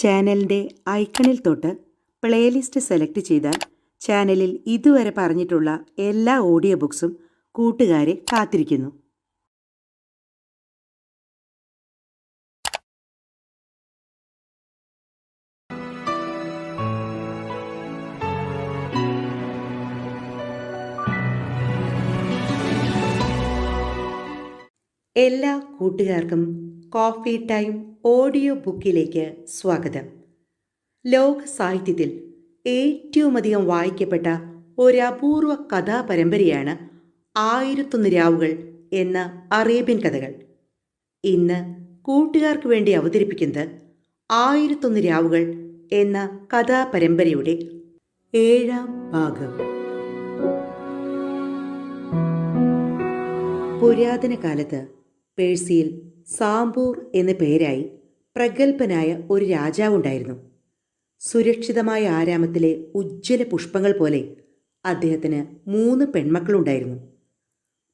ചാനലിൻ്റെ ഐക്കണിൽ തൊട്ട് പ്ലേലിസ്റ്റ് സെലക്ട് ചെയ്താൽ ചാനലിൽ ഇതുവരെ പറഞ്ഞിട്ടുള്ള എല്ലാ ഓഡിയോ ബുക്സും കൂട്ടുകാരെ കാത്തിരിക്കുന്നു. എല്ലാ കൂട്ടുകാർക്കും കോഫി ടൈം ഓഡിയോ ബുക്കിലേക്ക് സ്വാഗതം. ലോക സാഹിത്യത്തിൽ ഏറ്റവും അധികം വായിക്കപ്പെട്ട ഒരപൂർവ കഥാപരമ്പരയാണ് 1001 രാവുകൾ എന്ന അറേബ്യൻ കഥകൾ. ഇന്ന് കൂട്ടുകാർക്ക് വേണ്ടി അവതരിപ്പിക്കുന്നത് 1001 രാവുകൾ എന്ന കഥാപരമ്പരയുടെ 7ാം ഭാഗം. പുരാതന കാലത്ത് പേഴ്സിയിൽ സാംബൂർ എന്ന പേരായി പ്രഗത്ഭനായ ഒരു രാജാവുണ്ടായിരുന്നു. സുരക്ഷിതമായ ആരാമത്തിലെ ഉജ്ജ്വല പുഷ്പങ്ങൾ പോലെ അദ്ദേഹത്തിന് 3 പെൺമക്കളുണ്ടായിരുന്നു.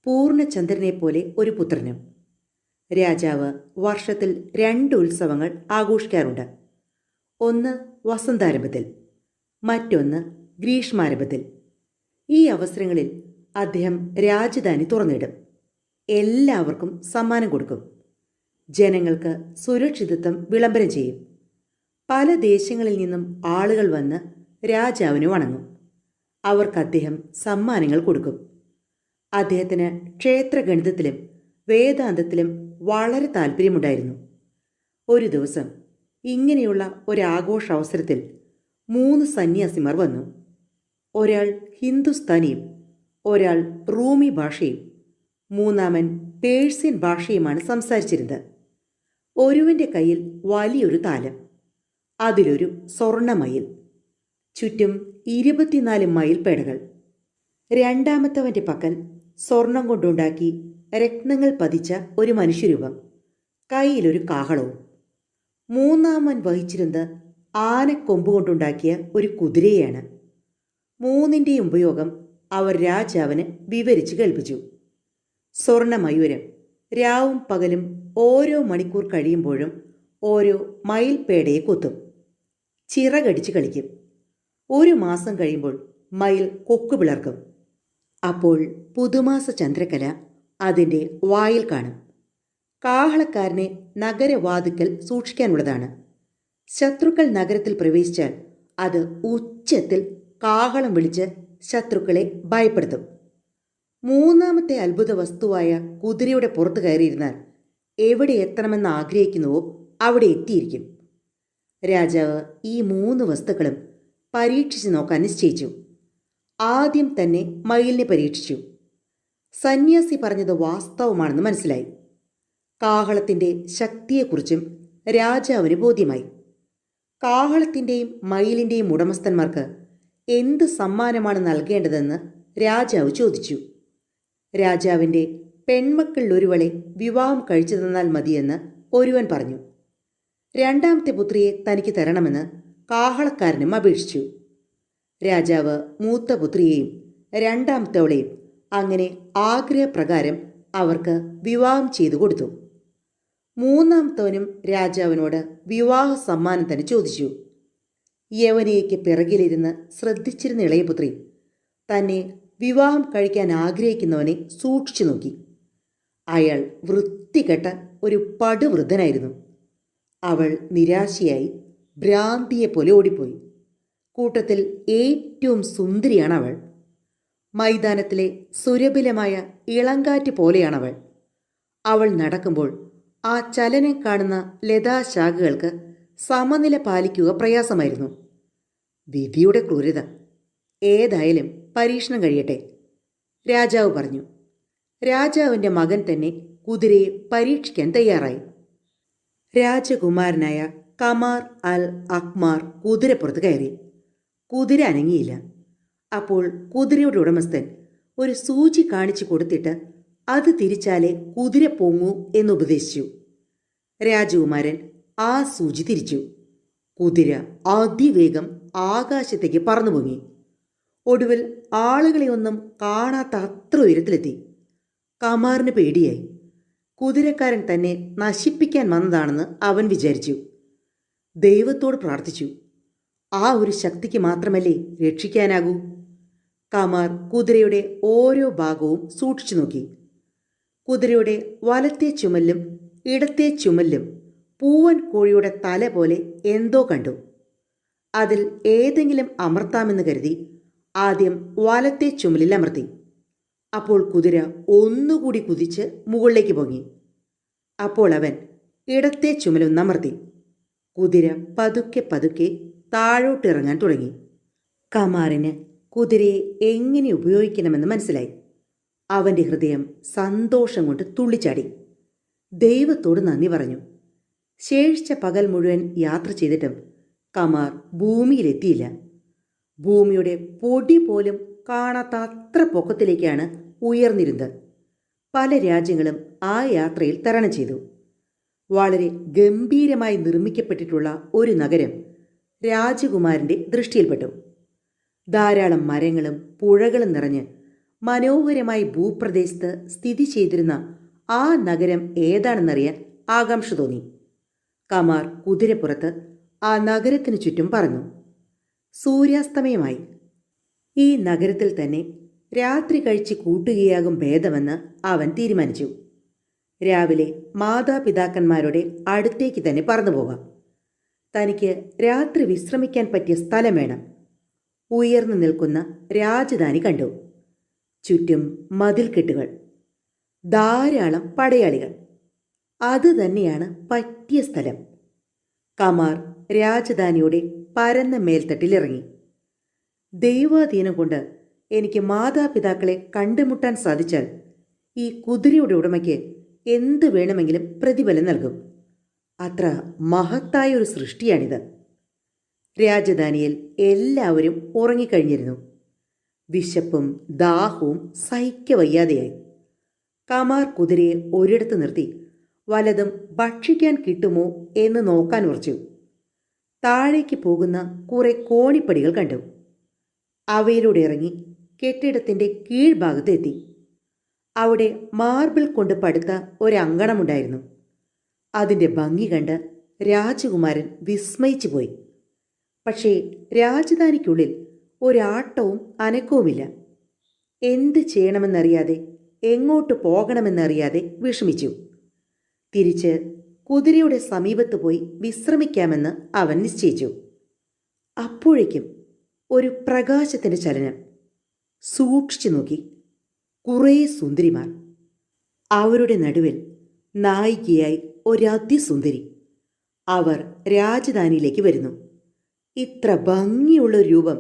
പൂർണ്ണചന്ദ്രനെ പോലെ ഒരു പുത്രനും. രാജാവ് വർഷത്തിൽ 2 ഉത്സവങ്ങൾ ആഘോഷിക്കാറുണ്ട്. ഒന്ന് വസന്താരംഭത്തിൽ, മറ്റൊന്ന് ഗ്രീഷ്മാരംഭത്തിൽ. ഈ അവസരങ്ങളിൽ അദ്ദേഹം രാജധാനി തുറന്നിടും. എല്ലാവർക്കും സമ്മാനം കൊടുക്കും. ജനങ്ങൾക്ക് സുരക്ഷിതത്വം വിളംബരം ചെയ്യും. പല ദേശങ്ങളിൽ നിന്നും ആളുകൾ വന്ന് രാജാവിന് വണങ്ങും. അവർക്ക് അദ്ദേഹം സമ്മാനങ്ങൾ കൊടുക്കും. അദ്ദേഹത്തിന് ക്ഷേത്രഗണിതത്തിലും വേദാന്തത്തിലും വളരെ താല്പര്യമുണ്ടായിരുന്നു. ഒരു ദിവസം ഇങ്ങനെയുള്ള ഒരാഘോഷ അവസരത്തിൽ 3 സന്യാസിമാർ വന്നു. ഒരാൾ ഹിന്ദുസ്ഥാനിയും, ഒരാൾ റൂമി ഭാഷയും, മൂന്നാമൻ പേഴ്സ്യൻ ഭാഷയുമാണ് സംസാരിച്ചിരുന്നത്. ഒരുവൻ്റെ കയ്യിൽ വലിയൊരു താലം, അതിലൊരു സ്വർണ്ണമയിൽ, ചുറ്റും 24 മയിൽ പേടകൾ. രണ്ടാമത്തവൻ്റെ പക്കൽ സ്വർണം കൊണ്ടുണ്ടാക്കി രത്നങ്ങൾ പതിച്ച ഒരു മനുഷ്യരൂപം, കയ്യിലൊരു കാഹളവും. മൂന്നാമൻ വഹിച്ചിരുന്നത് ആനക്കൊമ്പ് കൊണ്ടുണ്ടാക്കിയ ഒരു കുതിരയാണ്. 3ൻ്റെയും ഉപയോഗം അവർ രാജാവിന് വിവരിച്ച് കേൾപ്പിച്ചു. സ്വർണമയൂരം രാവും പകലും ഓരോ മണിക്കൂർ കഴിയുമ്പോഴും ഓരോ മയിൽപേടയെ കൊത്തും. ചിറകടിച്ച് കളിക്കും. 1 മാസം കഴിയുമ്പോൾ മയിൽ കൊക്കു പിളർക്കും. അപ്പോൾ പുതുമാസ ചന്ദ്രക്കല അതിൻ്റെ വായിൽ കാണും. കാഹളക്കാരനെ നഗരവാതുക്കൽ സൂക്ഷിക്കാനുള്ളതാണ്. ശത്രുക്കൾ നഗരത്തിൽ പ്രവേശിച്ചാൽ അത് ഉച്ചത്തിൽ കാഹളം വിളിച്ച് ശത്രുക്കളെ ഭയപ്പെടുത്തും. മൂന്നാമത്തെ അത്ഭുത വസ്തുവായ കുതിരയുടെ പുറത്ത് കയറിയിരുന്നാൽ എവിടെ എത്തണമെന്ന് ആഗ്രഹിക്കുന്നുവോ അവിടെ എത്തിയിരിക്കും. രാജാവ് ഈ 3 വസ്തുക്കളും പരീക്ഷിച്ച് നോക്കാൻ നിശ്ചയിച്ചു. ആദ്യം തന്നെ മയിലിനെ പരീക്ഷിച്ചു. സന്യാസി പറഞ്ഞത് വാസ്തവമാണെന്ന് മനസ്സിലായി. കാഹളത്തിൻ്റെ ശക്തിയെക്കുറിച്ചും രാജാവിന് ബോധ്യമായി. കാഹളത്തിൻ്റെയും മയിലിൻ്റെയും ഉടമസ്ഥന്മാർക്ക് എന്ത് സമ്മാനമാണ് നൽകേണ്ടതെന്ന് രാജാവ് ചോദിച്ചു. രാജാവിൻ്റെ പെൺമക്കളിൽ ഒരുവളെ വിവാഹം കഴിച്ചു തന്നാൽ മതിയെന്ന് ഒരുവൻ പറഞ്ഞു. രണ്ടാമത്തെ പുത്രിയെ തനിക്ക് തരണമെന്ന് കാഹളക്കാരനും അപേക്ഷിച്ചു. രാജാവ് മൂത്ത പുത്രിയെയും രണ്ടാമത്തവളെയും അങ്ങനെ ആഗ്രഹപ്രകാരം അവർക്ക് വിവാഹം ചെയ്തു കൊടുത്തു. മൂന്നാമത്തവനും രാജാവിനോട് വിവാഹ സമ്മാനം തന്നെ ചോദിച്ചു. യവനയ്ക്ക് പിറകിലിരുന്ന് ശ്രദ്ധിച്ചിരുന്ന ഇളയപുത്രി തന്നെ വിവാഹം കഴിക്കാൻ ആഗ്രഹിക്കുന്നവനെ സൂക്ഷിച്ചു നോക്കി. അയാൾ വൃത്തികെട്ട ഒരു പടുവൃദ്ധനായിരുന്നു. അവൾ നിരാശയായി ഭ്രാന്തിയെപ്പോലെ ഓടിപ്പോയി. കൂട്ടത്തിൽ ഏറ്റവും സുന്ദരിയാണ് അവൾ. മൈതാനത്തിലെ സുരഭിലമായ ഇളങ്കാറ്റ് പോലെയാണവൾ. അവൾ നടക്കുമ്പോൾ ആ ചലനം കാണുന്ന ലതാശാഖകൾക്ക് സമനില പാലിക്കുക പ്രയാസമായിരുന്നു. വിധിയുടെ ക്രൂരത. ഏതായാലും പരീക്ഷണം കഴിയട്ടെ, രാജാവ് പറഞ്ഞു. രാജാവിൻ്റെ മകൻ തന്നെ കുതിരയെ പരീക്ഷിക്കാൻ തയ്യാറായി. രാജകുമാരനായ കമാർ അൽ അക്മാർ കുതിരപ്പുറത്ത് കയറി. കുതിര അനങ്ങിയില്ല. അപ്പോൾ കുതിരയുടെ ഉടമസ്ഥൻ ഒരു സൂചി കാണിച്ചു കൊടുത്തിട്ട് അത് തിരിച്ചാലേ കുതിര പൊങ്ങൂ എന്നുപദേശിച്ചു. രാജകുമാരൻ ആ സൂചി തിരിച്ചു. കുതിര അതിവേഗം ആകാശത്തേക്ക് പറന്നു പൊങ്ങി. ഒടുവിൽ ആളുകളെ ഒന്നും കാണാത്ത അത്ര ഉയരത്തിലെത്തി. കമാറിന് പേടിയായി. കുതിരക്കാരൻ തന്നെ നശിപ്പിക്കാൻ വന്നതാണെന്ന് അവൻ വിചാരിച്ചു. ദൈവത്തോട് പ്രാർത്ഥിച്ചു. ആ ഒരു ശക്തിക്ക് മാത്രമല്ലേ രക്ഷിക്കാനാകൂ. കമാർ കുതിരയുടെ ഓരോ ഭാഗവും സൂക്ഷിച്ചു നോക്കി. കുതിരയുടെ വലത്തെ ചുമലിലും ഇടത്തെ ചുമലിലും പൂവൻ കോഴിയുടെ തല പോലെ എന്തോ കണ്ടു. അതിൽ ഏതെങ്കിലും അമർത്താമെന്ന് കരുതി ആദ്യം വലത്തെ ചുമലിൽ അമർത്തി. അപ്പോൾ കുതിര ഒന്നുകൂടി കുതിച്ച് മുകളിലേക്ക് പൊങ്ങി. അപ്പോൾ അവൻ ഇടത്തെ ചുമലൊന്നമർത്തി. കുതിര പതുക്കെ പതുക്കെ താഴോട്ടിറങ്ങാൻ തുടങ്ങി. കമാറിന് കുതിരയെ എങ്ങനെ ഉപയോഗിക്കണമെന്ന് മനസ്സിലായി. അവൻ്റെ ഹൃദയം സന്തോഷം കൊണ്ട് തുള്ളിച്ചാടി. ദൈവത്തോട് നന്ദി പറഞ്ഞു. ശേഷിച്ച പകൽ മുഴുവൻ യാത്ര ചെയ്തിട്ടും കമാർ ഭൂമിയിലെത്തിയില്ല. ഭൂമിയുടെ പൊടി പോലും കാണാത്ത അത്ര പൊക്കത്തിലേക്കാണ് ഉയർന്നിരുന്നത്. പല രാജ്യങ്ങളും ആ യാത്രയിൽ തരണം ചെയ്തു. വളരെ ഗംഭീരമായി നിർമ്മിക്കപ്പെട്ടിട്ടുള്ള ഒരു നഗരം രാജകുമാരൻ്റെ ദൃഷ്ടിയിൽപ്പെട്ടു. ധാരാളം മരങ്ങളും പുഴകളും നിറഞ്ഞ് മനോഹരമായി ഭൂപ്രദേശത്ത് സ്ഥിതി ചെയ്തിരുന്ന ആ നഗരം ഏതാണെന്നറിയാൻ ആകാംക്ഷ തോന്നി. കമാർ കുതിരപ്പുറത്ത് ആ നഗരത്തിനു ചുറ്റും പറന്നു. സൂര്യാസ്തമയമായി. ഈ നഗരത്തിൽ തന്നെ രാത്രി കഴിച്ച് കൂട്ടുകയാകും ഭേദമെന്ന് അവൻ തീരുമാനിച്ചു. രാവിലെ മാതാപിതാക്കന്മാരുടെ അടുത്തേക്ക് തന്നെ പറന്നു പോകാം. തനിക്ക് രാത്രി വിശ്രമിക്കാൻ പറ്റിയ സ്ഥലം വേണം. ഉയർന്നു നിൽക്കുന്ന രാജധാനി കണ്ടു. ചുറ്റും മതിൽക്കെട്ടുകൾ, ധാരാളം പടയാളികൾ. അതുതന്നെയാണ് പറ്റിയ സ്ഥലം. കമാർ രാജധാനിയുടെ പരന്ന മേൽത്തട്ടിലിറങ്ങി. ദൈവാധീനം കൊണ്ട് എനിക്ക് മാതാപിതാക്കളെ കണ്ടുമുട്ടാൻ സാധിച്ചാൽ ഈ കുതിരയുടെ ഉടമയ്ക്ക് എന്ത് വേണമെങ്കിലും പ്രതിഫലം നൽകും. അത്ര മഹത്തായ ഒരു സൃഷ്ടിയാണിത്. രാജധാനിയിൽ എല്ലാവരും ഉറങ്ങിക്കഴിഞ്ഞിരുന്നു. വിശപ്പും ദാഹവും സഹിക്കവയ്യാതെയായി. കമാർ കുതിരയെ ഒരിടത്ത് നിർത്തി വലതും ഭക്ഷിക്കാൻ കിട്ടുമോ എന്ന് നോക്കാൻ ഉറച്ചു. താഴേക്ക് പോകുന്ന കുറെ കോണിപ്പടികൾ കണ്ടു. അവയിലൂടെ ഇറങ്ങി കെട്ടിടത്തിൻ്റെ കീഴ്ഭാഗത്ത് എത്തി. അവിടെ മാർബിൾ കൊണ്ട് പടുത്ത ഒരങ്കണമുണ്ടായിരുന്നു. അതിൻ്റെ ഭംഗി കണ്ട് രാജകുമാരൻ വിസ്മയിച്ചു പോയി. പക്ഷേ രാജധാനിക്കുള്ളിൽ ഒരാട്ടവും അനക്കവുമില്ല. എന്ത് ചെയ്യണമെന്നറിയാതെ, എങ്ങോട്ട് പോകണമെന്നറിയാതെ വിഷമിച്ചു. തിരിച്ച് കുതിരയുടെ സമീപത്ത് പോയി വിശ്രമിക്കാമെന്ന് അവൻ നിശ്ചയിച്ചു. അപ്പോഴേക്കും ഒരു പ്രകാശത്തിൻ്റെ ചലനം. സൂക്ഷിച്ചു നോക്കി. കുറേ സുന്ദരിമാർ. അവരുടെ നടുവിൽ നായികയായി ഒരതിസുന്ദരി. അവർ രാജധാനിയിലേക്ക് വരുന്നു. ഇത്ര ഭംഗിയുള്ള രൂപം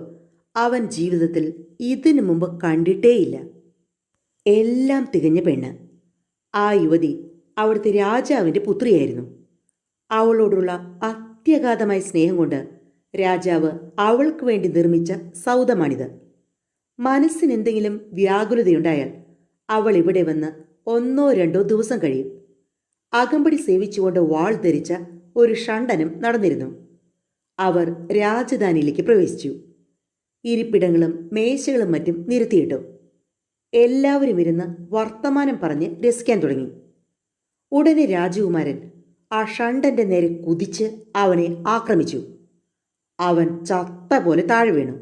അവൻ ജീവിതത്തിൽ ഇതിനു മുമ്പ് കണ്ടിട്ടേയില്ല. എല്ലാം തികഞ്ഞ പെണ്ണ്. ആ യുവതി അവിടുത്തെ രാജാവിൻ്റെ പുത്രിയായിരുന്നു. അവളോടുള്ള അത്യഗാധമായ സ്നേഹം കൊണ്ട് രാജാവ് അവൾക്ക് വേണ്ടി നിർമ്മിച്ച സൗധമാണിത്. മനസ്സിനെന്തെങ്കിലും വ്യാകുലതയുണ്ടായാൽ അവൾ ഇവിടെ വന്ന് 1-2 ദിവസം കഴിയും. അകമ്പടി സേവിച്ചുകൊണ്ട് വാൾ ധരിച്ച ഒരു ഷണ്ടനും നടന്നിരുന്നു. അവർ രാജധാനിയിലേക്ക് പ്രവേശിച്ചു. ഇരിപ്പിടങ്ങളും മേശകളും മറ്റും നിരത്തിയിട്ടു. എല്ലാവരും ഇരുന്ന് വർത്തമാനം പറഞ്ഞ് രസിക്കാൻ തുടങ്ങി. ഉടനെ രാജകുമാരൻ ആ ഷണ്ടന്റെ നേരെ കുതിച്ച് അവനെ ആക്രമിച്ചു. അവൻ ചത്ത പോലെ താഴെ വീണു.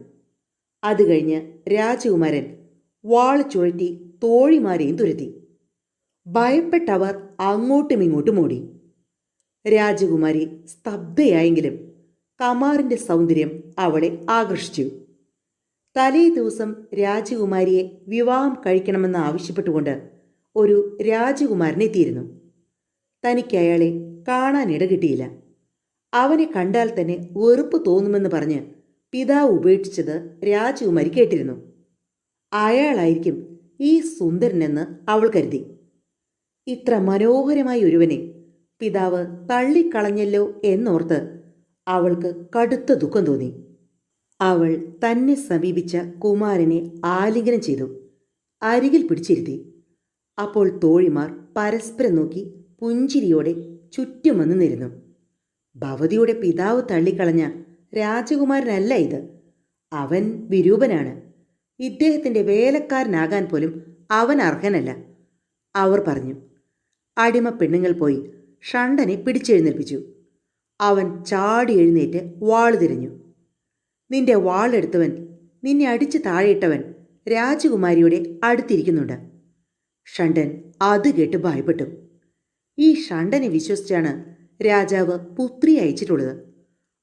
അത് കഴിഞ്ഞ് രാജകുമാരൻ വാൾ ചുഴറ്റി തോഴിമാരെയും തുരത്തി. ഭയപ്പെട്ടവർ അങ്ങോട്ടും ഇങ്ങോട്ടും ഓടി. രാജകുമാരി സ്തബ്ധയായെങ്കിലും കമാറിന്റെ സൗന്ദര്യം അവളെ ആകർഷിച്ചു. തലേ ദിവസം രാജകുമാരിയെ വിവാഹം കഴിക്കണമെന്ന് ആവശ്യപ്പെട്ടുകൊണ്ട് ഒരു രാജകുമാരൻ എത്തിയിരുന്നു. തനിക്ക് അയാളെ കാണാനിട കിട്ടിയില്ല. അവനെ കണ്ടാൽ തന്നെ വെറുപ്പ് തോന്നുമെന്ന് പറഞ്ഞ് പിതാവ് ഉപേക്ഷിച്ചത് രാജകുമാരി കേട്ടിരുന്നു. അയാളായിരിക്കും ഈ സുന്ദരനെന്ന് അവൾ കരുതി. ഇത്ര മനോഹരമായ ഒരുവനെ പിതാവ് തള്ളിക്കളഞ്ഞല്ലോ എന്നോർത്ത് അവൾക്ക് കടുത്ത ദുഃഖം തോന്നി. അവൾ തന്നെ സമീപിച്ച കുമാരനെ ആലിംഗനം ചെയ്തു. അരികിൽ പിടിച്ചിരുത്തി. അപ്പോൾ തോഴിമാർ പരസ്പരം നോക്കി പുഞ്ചിരിയോടെ ചുറ്റും വന്നു നിരുന്നു. ഭവതിയുടെ പിതാവ് തള്ളിക്കളഞ്ഞ രാജകുമാരനല്ല ഇത്. അവൻ വിരൂപനാണ്. ഇദ്ദേഹത്തിൻ്റെ വേലക്കാരനാകാൻ പോലും അവൻ അർഹനല്ല, അവർ പറഞ്ഞു. അടിമ പെണ്ണുങ്ങൾ പോയി ഷണ്ടനെ പിടിച്ചെഴുന്നേൽപ്പിച്ചു. അവൻ ചാടി എഴുന്നേറ്റ് വാൾ തിരിഞ്ഞു. നിന്റെ വാളെടുത്തവൻ, നിന്നെ അടിച്ച് താഴെയിട്ടവൻ രാജകുമാരിയുടെ അടുത്തിരിക്കുന്നുണ്ട്. ഷണ്ടൻ അത് കേട്ട് ഭയപ്പെട്ടു. ഈ ഷണ്ടനെ വിശ്വസിച്ചാണ് രാജാവ് പുത്രി അയച്ചിട്ടുള്ളത്.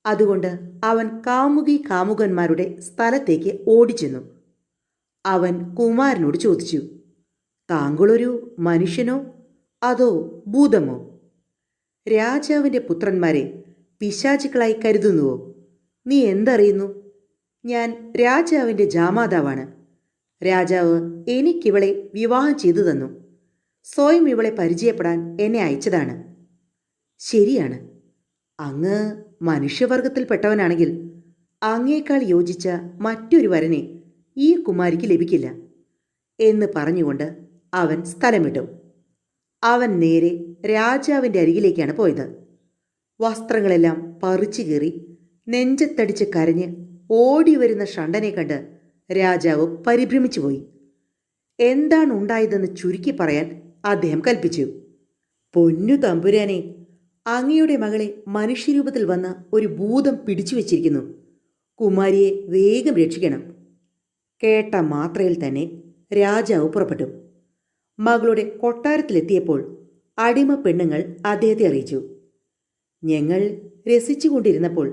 അതുകൊണ്ട് അവൻ കാമുകന്മാരുടെ സ്ഥലത്തേക്ക് ഓടിച്ചെന്നു. അവൻ കുമാരനോട് ചോദിച്ചു, താങ്കളൊരു മനുഷ്യനോ അതോ ഭൂതമോ? രാജാവിൻ്റെ പുത്രന്മാരെ പിശാചുക്കളായി കരുതുന്നുവോ? നീ എന്തറിയുന്നു? ഞാൻ രാജാവിൻ്റെ ജാമാതാവാണ്. രാജാവ് എനിക്കിവളെ വിവാഹം ചെയ്തു തന്നു. സ്വയം ഇവളെ പരിചയപ്പെടാൻ എന്നെ അയച്ചതാണ്. ശരിയാണ്, അങ്ങ് മനുഷ്യവർഗത്തിൽപ്പെട്ടവനാണെങ്കിൽ അങ്ങേക്കാൾ യോജിച്ച മറ്റൊരു വരനെ ഈ കുമാരിക്ക് ലഭിക്കില്ല എന്ന് പറഞ്ഞുകൊണ്ട് അവൻ സ്ഥലം വിട്ടു. അവൻ നേരെ രാജാവിൻ്റെ അരികിലേക്കാണ് പോയത്. വസ്ത്രങ്ങളെല്ലാം പറിച്ചു കീറി നെഞ്ചത്തടിച്ച് കരഞ്ഞ് ഓടി വരുന്ന ഷണ്ടനെ കണ്ട് രാജാവ് പരിഭ്രമിച്ചു പോയി. എന്താണ് ഉണ്ടായതെന്ന് ചുരുക്കി പറയാൻ അദ്ദേഹം കൽപ്പിച്ചു. പൊന്നു തമ്പുരാനെ, അങ്ങയുടെ മകളെ മനുഷ്യരൂപത്തിൽ വന്ന ഒരു ഭൂതം പിടിച്ചു വച്ചിരിക്കുന്നു. കുമാരിയെ വേഗം രക്ഷിക്കണം. കേട്ട മാത്രയിൽ തന്നെ രാജാവ് പുറപ്പെട്ടു. മകളുടെ കൊട്ടാരത്തിലെത്തിയപ്പോൾ അടിമ പെണ്ണുങ്ങൾ അദ്ദേഹത്തെ അറിയിച്ചു. ഞങ്ങൾ രസിച്ചുകൊണ്ടിരുന്നപ്പോൾ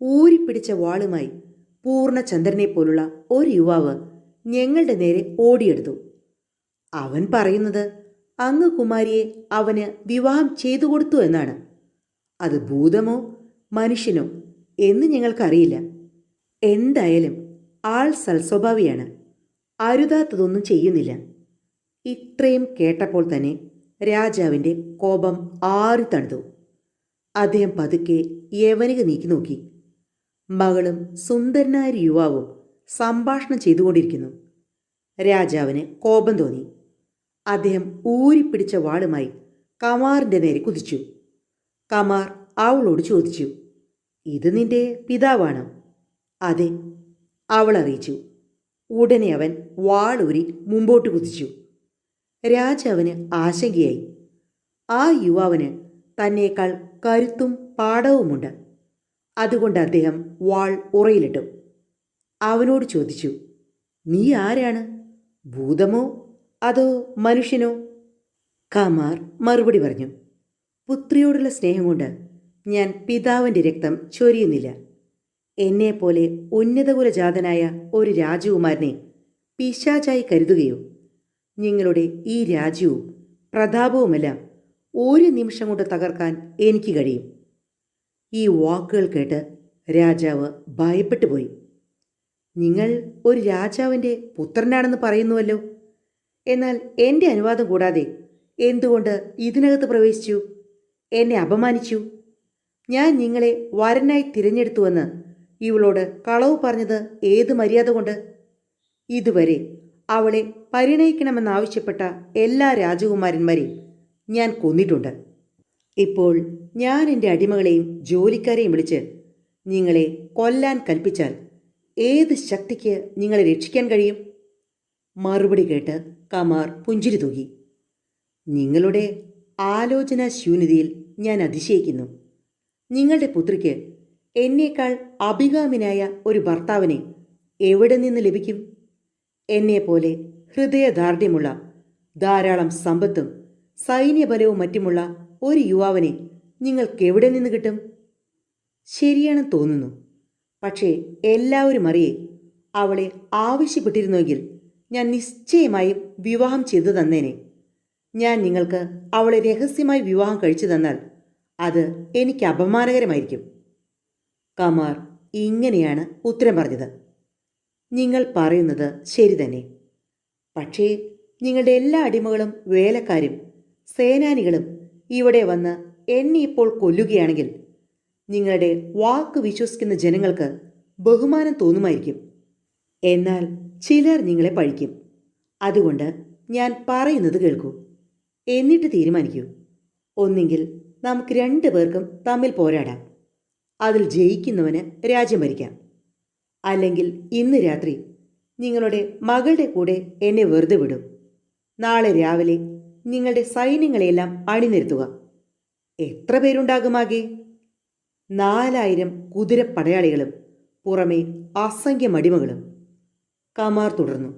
ഊരിപ്പിടിച്ച വാളുമായി പൂർണ്ണചന്ദ്രനെ പോലുള്ള ഒരു യുവാവ് ഞങ്ങളുടെ നേരെ ഓടിയെടുത്തു. അവൻ പറയുന്നത് അങ്ങ് കുമാരിയെ അവന് വിവാഹം ചെയ്തു കൊടുത്തു എന്നാണ്. അത് ഭൂതമോ മനുഷ്യനോ എന്ന് ഞങ്ങൾക്കറിയില്ല. എന്തായാലും ആൾ സൽസ്വഭാവിയാണ്, അരുതാത്തതൊന്നും ചെയ്യുന്നില്ല. ഇത്രയും കേട്ടപ്പോൾ തന്നെ രാജാവിൻ്റെ കോപം ആറിത്തണുത്തു. അദ്ദേഹം പതുക്കെ യവനിക നീക്കി നോക്കി. മകളും സുന്ദരനായ യുവാവും സംഭാഷണം ചെയ്തുകൊണ്ടിരിക്കുന്നു. രാജാവിന് കോപം തോന്നി. അദ്ദേഹം ഊരിപ്പിടിച്ച വാളുമായി കമാറിൻ്റെ നേരെ കുതിച്ചു. കമാർ അവളോട് ചോദിച്ചു, ഇത് നിന്റെ പിതാവാണോ? അതെ, അവൾ അറിയിച്ചു. ഉടനെ അവൻ വാളൂരി മുമ്പോട്ട് കുതിച്ചു. രാജാവിന് ആശങ്കയായി. ആ യുവാവിന് തന്നേക്കാൾ കരുത്തും പാടവുമുണ്ട്. അതുകൊണ്ട് അദ്ദേഹം വാൾ ഉറയിലിട്ടു. അവനോട് ചോദിച്ചു, നീ ആരാണ്? ഭൂതമോ അതോ മനുഷ്യനോ? കമാർ മറുപടി പറഞ്ഞു, പുത്രിയോടുള്ള സ്നേഹം കൊണ്ട് ഞാൻ പിതാവിൻ്റെ രക്തം ചൊരിയുന്നില്ല. എന്നെപ്പോലെ ഉന്നതകുലജാതനായ ഒരു രാജകുമാരനെ പിശാചായി കരുതുകയോ? നിങ്ങളുടെ ഈ രാജ്യവും പ്രതാപവുമെല്ലാം ഒരു നിമിഷം കൊണ്ട് തകർക്കാൻ എനിക്ക് കഴിയും. ഈ വാക്കുകൾ കേട്ട് രാജാവ് ഭയപ്പെട്ടു പോയി. നിങ്ങൾ ഒരു രാജാവിൻ്റെ പുത്രനാണെന്ന് പറയുന്നുവല്ലോ. എന്നാൽ എൻ്റെ അനുവാദം കൂടാതെ എന്തുകൊണ്ട് ഇതിനകത്ത് പ്രവേശിച്ചു? എന്നെ അപമാനിച്ചു. ഞാൻ നിങ്ങളെ വരനായി തിരഞ്ഞെടുത്തുവെന്ന് ഇവളോട് കളവ് പറഞ്ഞത് ഏത് മര്യാദ കൊണ്ട്? ഇതുവരെ അവളെ പരിണയിക്കണമെന്നാവശ്യപ്പെട്ട എല്ലാ രാജകുമാരന്മാരെയും ഞാൻ കൊന്നിട്ടുണ്ട്. ഇപ്പോൾ ഞാൻ എൻ്റെ അടിമകളെയും ജോലിക്കാരെയും വിളിച്ച് നിങ്ങളെ കൊല്ലാൻ കൽപ്പിച്ചാൽ ഏത് ശക്തിക്ക് നിങ്ങളെ രക്ഷിക്കാൻ കഴിയും? മറുപടി കേട്ട് കമാർ പുഞ്ചിരി തൂകി. നിങ്ങളുടെ ആലോചനാ ശൂന്യതയിൽ ഞാൻ അതിശയിക്കുന്നു. നിങ്ങളുടെ പുത്രിക്ക് എന്നേക്കാൾ അഭികാമ്യനായ ഒരു ഭർത്താവിനെ എവിടെ നിന്ന് ലഭിക്കും? എന്നെപ്പോലെ ഹൃദയദാർഢ്യമുള്ള ധാരാളം സമ്പത്തും സൈന്യബലവും മറ്റുമുള്ള ഒരു യുവാവിനെ നിങ്ങൾക്കെവിടെ നിന്ന് കിട്ടും? ശരിയാണെന്ന് തോന്നുന്നു. പക്ഷേ എല്ലാവരും അറിയേ, അവളെ ആവശ്യപ്പെട്ടിരുന്നുവെങ്കിൽ ഞാൻ നിശ്ചയമായും വിവാഹം ചെയ്തു തന്നേനെ. ഞാൻ നിങ്ങൾക്ക് അവളെ രഹസ്യമായി വിവാഹം കഴിച്ചു തന്നാൽ അത് എനിക്ക് അപമാനകരമായിരിക്കും. കമാർ ഇങ്ങനെയാണ് ഉത്തരം പറഞ്ഞത്. നിങ്ങൾ പറയുന്നത് ശരി തന്നെ. പക്ഷേ നിങ്ങളുടെ എല്ലാ അടിമകളും വേലക്കാരും സേനാനികളും ഇവിടെ വന്ന് എന്നെ ഇപ്പോൾ കൊല്ലുകയാണെങ്കിൽ നിങ്ങളുടെ വാക്ക് വിശ്വസിക്കുന്ന ജനങ്ങൾക്ക് ബഹുമാനം തോന്നുമായിരിക്കും. എന്നാൽ ചിലർ നിങ്ങളെ പഴിക്കും. അതുകൊണ്ട് ഞാൻ പറയുന്നത് കേൾക്കൂ, എന്നിട്ട് തീരുമാനിക്കൂ. ഒന്നെങ്കിൽ നമുക്ക് 2 പേർക്കും തമ്മിൽ പോരാടാം. അതിൽ ജയിക്കുന്നവന് രാജ്യം ഭരിക്കാം. അല്ലെങ്കിൽ ഇന്ന് രാത്രി നിങ്ങളുടെ മകളുടെ കൂടെ എന്നെ വെറുതെ വിടും. നാളെ രാവിലെ നിങ്ങളുടെ സൈന്യങ്ങളെയെല്ലാം അണിനിരത്തുക. എത്ര പേരുണ്ടാകുമാകെ? 4000 കുതിരപ്പടയാളികളും പുറമെ അസംഖ്യം അടിമകളും. കമാർ തുടർന്നു.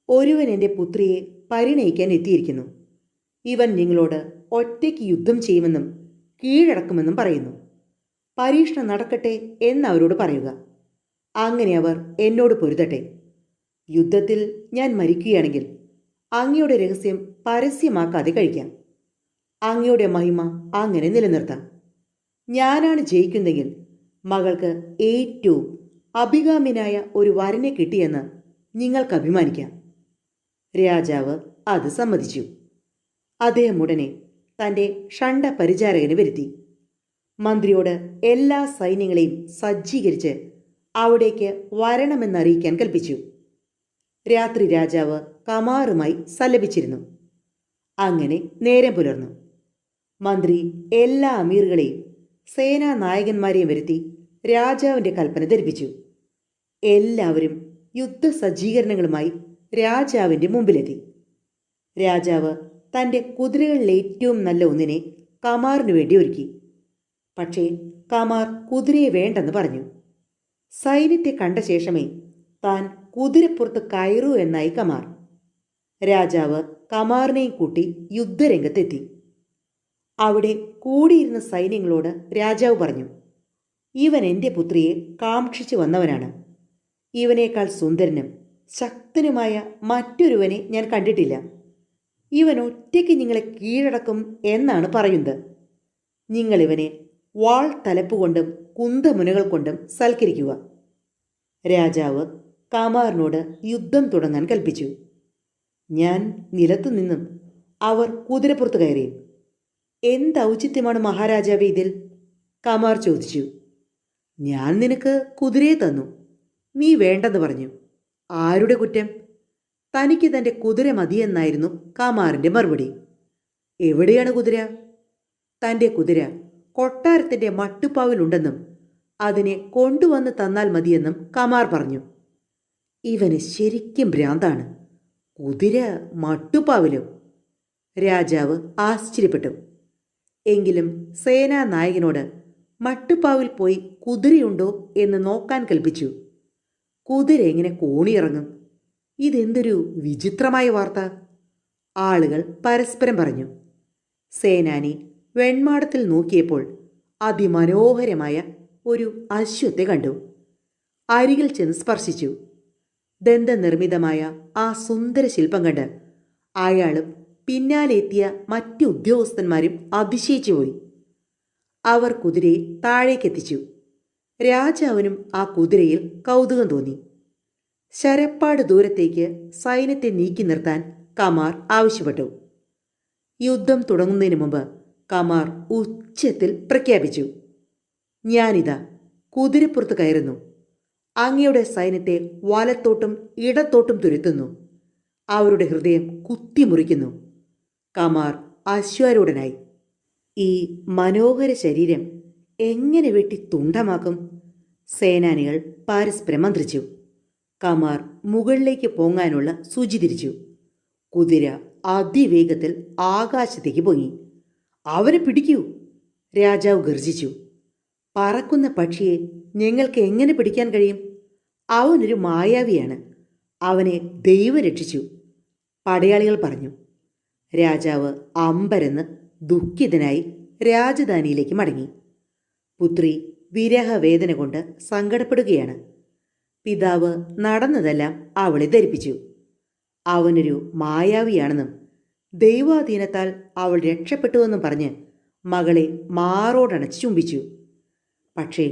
ഒരുവൻ എൻ്റെ പുത്രിയെ പരിണയിക്കാൻ എത്തിയിരിക്കുന്നു. ഇവൻ നിങ്ങളോട് ഒറ്റയ്ക്ക് യുദ്ധം ചെയ്യുമെന്നും കീഴടക്കുമെന്നും പറയുന്നു. പരീക്ഷണം നടക്കട്ടെ എന്നവരോട് പറയുക. അങ്ങനെ അവർ എന്നോട് പൊരുതട്ടെ. യുദ്ധത്തിൽ ഞാൻ മരിക്കുകയാണെങ്കിൽ അങ്ങയുടെ രഹസ്യം പരസ്യമാക്കാതെ കഴിക്കാം. അങ്ങയുടെ മഹിമ അങ്ങനെ നിലനിർത്താം. ഞാനാണ് ജയിക്കുന്നതെങ്കിൽ മകൾക്ക് ഏറ്റവും അഭികാമ്യനായ ഒരു വരനെ കിട്ടിയെന്ന് നിങ്ങൾക്ക് അഭിമാനിക്കാം. രാജാവ് അത് സമ്മതിച്ചു. അദ്ദേഹം ഉടനെ തൻ്റെ ഷണ്ഡ പരിചാരകന് വരുത്തി. മന്ത്രിയോട് എല്ലാ സൈന്യങ്ങളെയും സജ്ജീകരിച്ച് അവിടേക്ക് വരണമെന്നറിയിക്കാൻ കൽപ്പിച്ചു. രാത്രി രാജാവ് കമാറുമായി സല്ലപിച്ചിരുന്നു. അങ്ങനെ നേരം പുലർന്നു. മന്ത്രി എല്ലാ അമീറുകളെയും സേനാനായകന്മാരെയും വരുത്തി രാജാവിൻ്റെ കൽപ്പന ധരിപ്പിച്ചു. എല്ലാവരും യുദ്ധസജ്ജീകരണങ്ങളുമായി രാജാവിൻ്റെ മുമ്പിലെത്തി. രാജാവ് തൻ്റെ കുതിരകളിൽ ഏറ്റവും നല്ല ഒന്നിനെ കമാറിനു വേണ്ടി ഒരുക്കി. പക്ഷേ കമാർ കുതിരയെ വേണ്ടെന്ന് പറഞ്ഞു. സൈന്യത്തെ കണ്ട ശേഷമേ താൻ കുതിരപ്പുറത്ത് കയറൂ എന്നായി കമാർ. രാജാവ് കമാറിനെയും കൂട്ടി യുദ്ധരംഗത്തെത്തി. അവിടെ കൂടിയിരുന്ന സൈന്യങ്ങളോട് രാജാവ് പറഞ്ഞു, ഇവൻ എൻ്റെ പുത്രിയെ കാക്ഷിച്ചു വന്നവനാണ്. ഇവനേക്കാൾ സുന്ദരനും ശക്തനുമായ മറ്റൊരുവനെ ഞാൻ കണ്ടിട്ടില്ല. ഇവൻ ഒറ്റയ്ക്ക് നിങ്ങളെ കീഴടക്കും എന്നാണ് പറയുന്നത്. നിങ്ങളിവനെ വാൾ തലപ്പുകൊണ്ടും കുന്തമുനകൾ കൊണ്ടും സൽക്കരിക്കുക. രാജാവ് കമാറിനോട് യുദ്ധം തുടങ്ങാൻ കൽപ്പിച്ചു. ഞാൻ നിലത്തുനിന്നും അവർ കുതിരപ്പുറത്ത് കയറി. എന്തൗചിത്യമാണ് മഹാരാജാവേ ഇതിൽ? കമാർ ചോദിച്ചു. ഞാൻ നിനക്ക് കുതിരയെ തന്നു, നീ വേണ്ടെന്ന് പറഞ്ഞു. ആരുടെ കുറ്റം? തനിക്ക് തൻ്റെ കുതിര മതിയെന്നായിരുന്നു കമാറിൻ്റെ മറുപടി. എവിടെയാണ് കുതിര? തൻ്റെ കുതിര കൊട്ടാരത്തിൻ്റെ മട്ടുപ്പാവിലുണ്ടെന്നും അതിനെ കൊണ്ടുവന്ന് തന്നാൽ മതിയെന്നും കമാർ പറഞ്ഞു. ഇവന് ശരിക്കും ഭ്രാന്താണ്. കുതിര മട്ടുപ്പാവിലോ? രാജാവ് ആശ്ചര്യപ്പെട്ടു. എങ്കിലും സേനാനായകനോട് മട്ടുപ്പാവിൽ പോയി കുതിരയുണ്ടോ എന്ന് നോക്കാൻ കൽപ്പിച്ചു. കുതിര എങ്ങനെ കോണിയിറങ്ങും? ഇതെന്തൊരു വിചിത്രമായ വാർത്ത! ആളുകൾ പരസ്പരം പറഞ്ഞു. സേനാനി വെൺമാടത്തിൽ നോക്കിയപ്പോൾ അതിമനോഹരമായ ഒരു അശ്വത്തെ കണ്ടു. അരികിൽ ചെന്ന് സ്പർശിച്ചു. ദന്തനിർമ്മിതമായ ആ സുന്ദര ശില്പം കണ്ട് അയാളും പിന്നാലെ എത്തിയ മറ്റു ഉദ്യോഗസ്ഥന്മാരും അതിശയിച്ചുപോയി. അവർ കുതിരയെ താഴേക്കെത്തിച്ചു. രാജാവിനും ആ കുതിരയിൽ കൗതുകം തോന്നി. ശരപ്പാട് ദൂരത്തേക്ക് സൈന്യത്തെ നീക്കി നിർത്താൻ കമാർ ആവശ്യപ്പെട്ടു. യുദ്ധം തുടങ്ങുന്നതിന് മുമ്പ് കമാർ ഉച്ചത്തിൽ പ്രഖ്യാപിച്ചു, ഞാനിതാ കുതിരപ്പുറത്ത് കയറുന്നു. അങ്ങയുടെ സൈന്യത്തെ വലത്തോട്ടും ഇടത്തോട്ടും തുരത്തുന്നു. അവരുടെ ഹൃദയം കുത്തിമുറിക്കുന്നു. കമാർ അശ്വാരൂഢനായി. ഈ മനോഹര ശരീരം എങ്ങനെ വെട്ടി തുണ്ടമാക്കും? സേനാനികൾ പരസ്പരം മന്ത്രിച്ചു. കമാർ മുകളിലേക്ക് പോങ്ങാനുള്ള സൂചി തിരിച്ചു. കുതിര അതിവേഗത്തിൽ ആകാശത്തേക്ക് പൊങ്ങി. അവനെ പിടിക്കൂ! രാജാവ് ഗർജിച്ചു. പറക്കുന്ന പക്ഷിയെ ഞങ്ങൾക്ക് എങ്ങനെ പിടിക്കാൻ കഴിയും? അവനൊരു മായാവിയാണ്. അവനെ ദൈവം രക്ഷിച്ചു, പടയാളികൾ പറഞ്ഞു. രാജാവ് അമ്പരന്ന് ദുഃഖിതനായി രാജധാനിയിലേക്ക് മടങ്ങി. പുത്രി വിരഹവേദന കൊണ്ട് സങ്കടപ്പെടുകയാണ്. പിതാവ് നടന്നതെല്ലാം അവളെ ധരിപ്പിച്ചു. അവനൊരു മായാവിയാണെന്നും ദൈവാധീനത്താൽ അവൾ രക്ഷപ്പെട്ടുവെന്നും പറഞ്ഞ് മകളെ മാറോടണച്ച് ചുംബിച്ചു. പക്ഷേ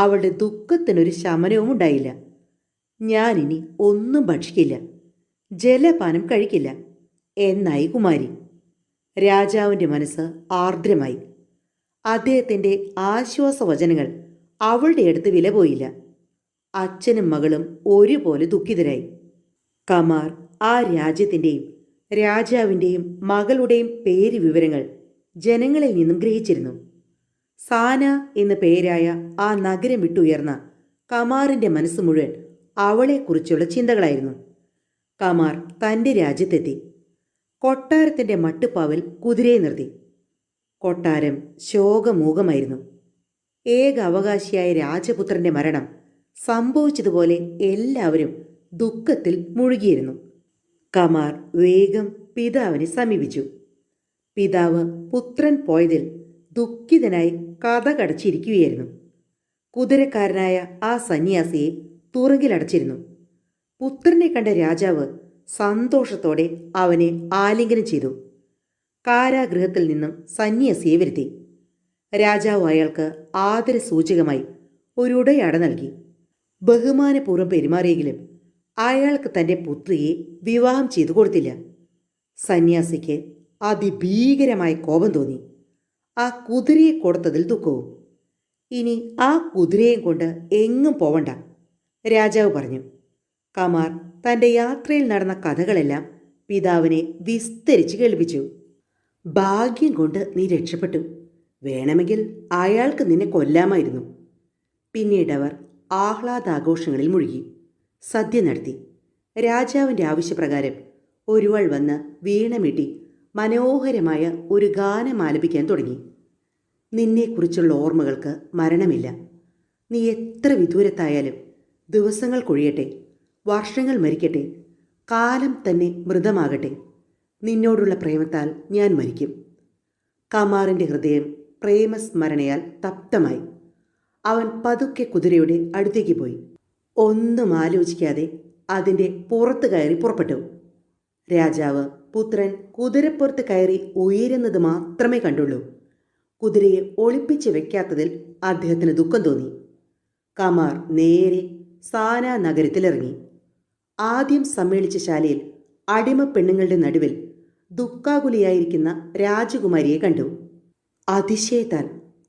അവളുടെ ദുഃഖത്തിനൊരു ശമനവും ഉണ്ടായില്ല. ഞാനിനി ഒന്നും ഭക്ഷിക്കില്ല, ജലപാനം കഴിക്കില്ല എന്നായി കുമാരി. രാജാവിൻ്റെ മനസ്സ് ആർദ്രമായി. അദ്ദേഹത്തിൻ്റെ ആശ്വാസവചനങ്ങൾ അവളുടെ അടുത്ത് വില പോയില്ല. അച്ഛനും മകളും ഒരുപോലെ ദുഃഖിതരായി. കമാർ ആ രാജ്യത്തിൻ്റെയും രാജാവിൻ്റെയും മകളുടെയും പേര് വിവരങ്ങൾ ജനങ്ങളിൽ നിന്നും ഗ്രഹിച്ചിരുന്നു. സാന എന്ന പേരായ ആ നഗരം വിട്ടുയർന്ന കമാറിൻ്റെ മനസ്സ് മുഴുവൻ അവളെക്കുറിച്ചുള്ള ചിന്തകളായിരുന്നു. കമാർ തൻ്റെ രാജ്യത്തെത്തി. കൊട്ടാരത്തിൻ്റെ മട്ടുപ്പാവിൽ കുതിരയെ നിർത്തി. കൊട്ടാരം ശോകമൂകമായിരുന്നു. ഏക അവകാശിയായ രാജപുത്രന്റെ മരണം സംഭവിച്ചതുപോലെ എല്ലാവരും ദുഃഖത്തിൽ മുഴുകിയിരുന്നു. കമാർ വേഗം പിതാവിനെ സമീപിച്ചു. പിതാവ് പുത്രൻ പോയതിൽ ദുഃഖിതനായി കതകടച്ചിരിക്കുകയായിരുന്നു. കുതിരക്കാരനായ ആ സന്യാസിയെ തുറങ്കിലടച്ചിരുന്നു. പുത്രനെ കണ്ട രാജാവ് സന്തോഷത്തോടെ അവനെ ആലിംഗനം ചെയ്തു. കാരാഗൃഹത്തിൽ നിന്നും സന്യാസിയെ വരുത്തി. രാജാവ് അയാൾക്ക് ആദരസൂചകമായി ഒരു ഉടയാട നൽകി. ബഹുമാനപൂർവ്വം പെരുമാറിയെങ്കിലും അയാൾക്ക് തൻ്റെ പുത്രിയെ വിവാഹം ചെയ്തു കൊടുത്തില്ല. സന്യാസിക്ക് അതിഭീകരമായ കോപം തോന്നി. ആ കുതിരയെ കൊടുത്തതിൽ ദുഃഖവും. ഇനി ആ കുതിരയും കൊണ്ട് എങ്ങും പോവണ്ട, രാജാവ് പറഞ്ഞു. കമാർ തൻ്റെ യാത്രയിൽ നടന്ന കഥകളെല്ലാം പിതാവിനെ വിസ്തരിച്ച് കേൾപ്പിച്ചു. ഭാഗ്യം കൊണ്ട് നീ രക്ഷപ്പെട്ടു. വേണമെങ്കിൽ അയാൾക്ക് നിന്നെ കൊല്ലാമായിരുന്നു. പിന്നീടവർ ആഹ്ലാദാഘോഷങ്ങളിൽ മുഴുകി. സദ്യ നടത്തി. രാജാവിൻ്റെ ആവശ്യപ്രകാരം ഒരുവൾ വന്ന് വീണമീട്ടി മനോഹരമായ ഒരു ഗാനം ആലപിക്കാൻ തുടങ്ങി. നിന്നെക്കുറിച്ചുള്ള ഓർമ്മകൾക്ക് മരണമില്ല. നീ എത്ര വിദൂരത്തായാലും ദിവസങ്ങൾ കൊഴിയട്ടെ, വർഷങ്ങൾ മരിക്കട്ടെ, കാലം തന്നെ മൃതമാകട്ടെ, നിന്നോടുള്ള പ്രേമത്താൽ ഞാൻ മരിക്കും. കമാറിൻ്റെ ഹൃദയം പ്രേമസ്മരണയാൽ തപ്തമായി. അവൻ പതുക്കെ കുതിരയുടെ അടുത്തേക്ക് പോയി. ഒന്നും ആലോചിക്കാതെ അതിൻ്റെ പുറത്ത് കയറി പുറപ്പെട്ടു. രാജാവ് പുത്രൻ കുതിരപ്പുറത്ത് കയറി ഉയരുന്നത് മാത്രമേ കണ്ടുള്ളൂ. കുതിരയെ ഒളിപ്പിച്ച് വെക്കാത്തതിൽ അദ്ദേഹത്തിന് ദുഃഖം തോന്നി. കമാർ നേരെ സാന നഗരത്തിലിറങ്ങി. ആദ്യം സമ്മേളിച്ച ശാലയിൽ അടിമ പെണ്ണുങ്ങളുടെ നടുവിൽ ദുഃഖാകുലിയായിരിക്കുന്ന രാജകുമാരിയെ കണ്ടു. അതിശയത്താൽ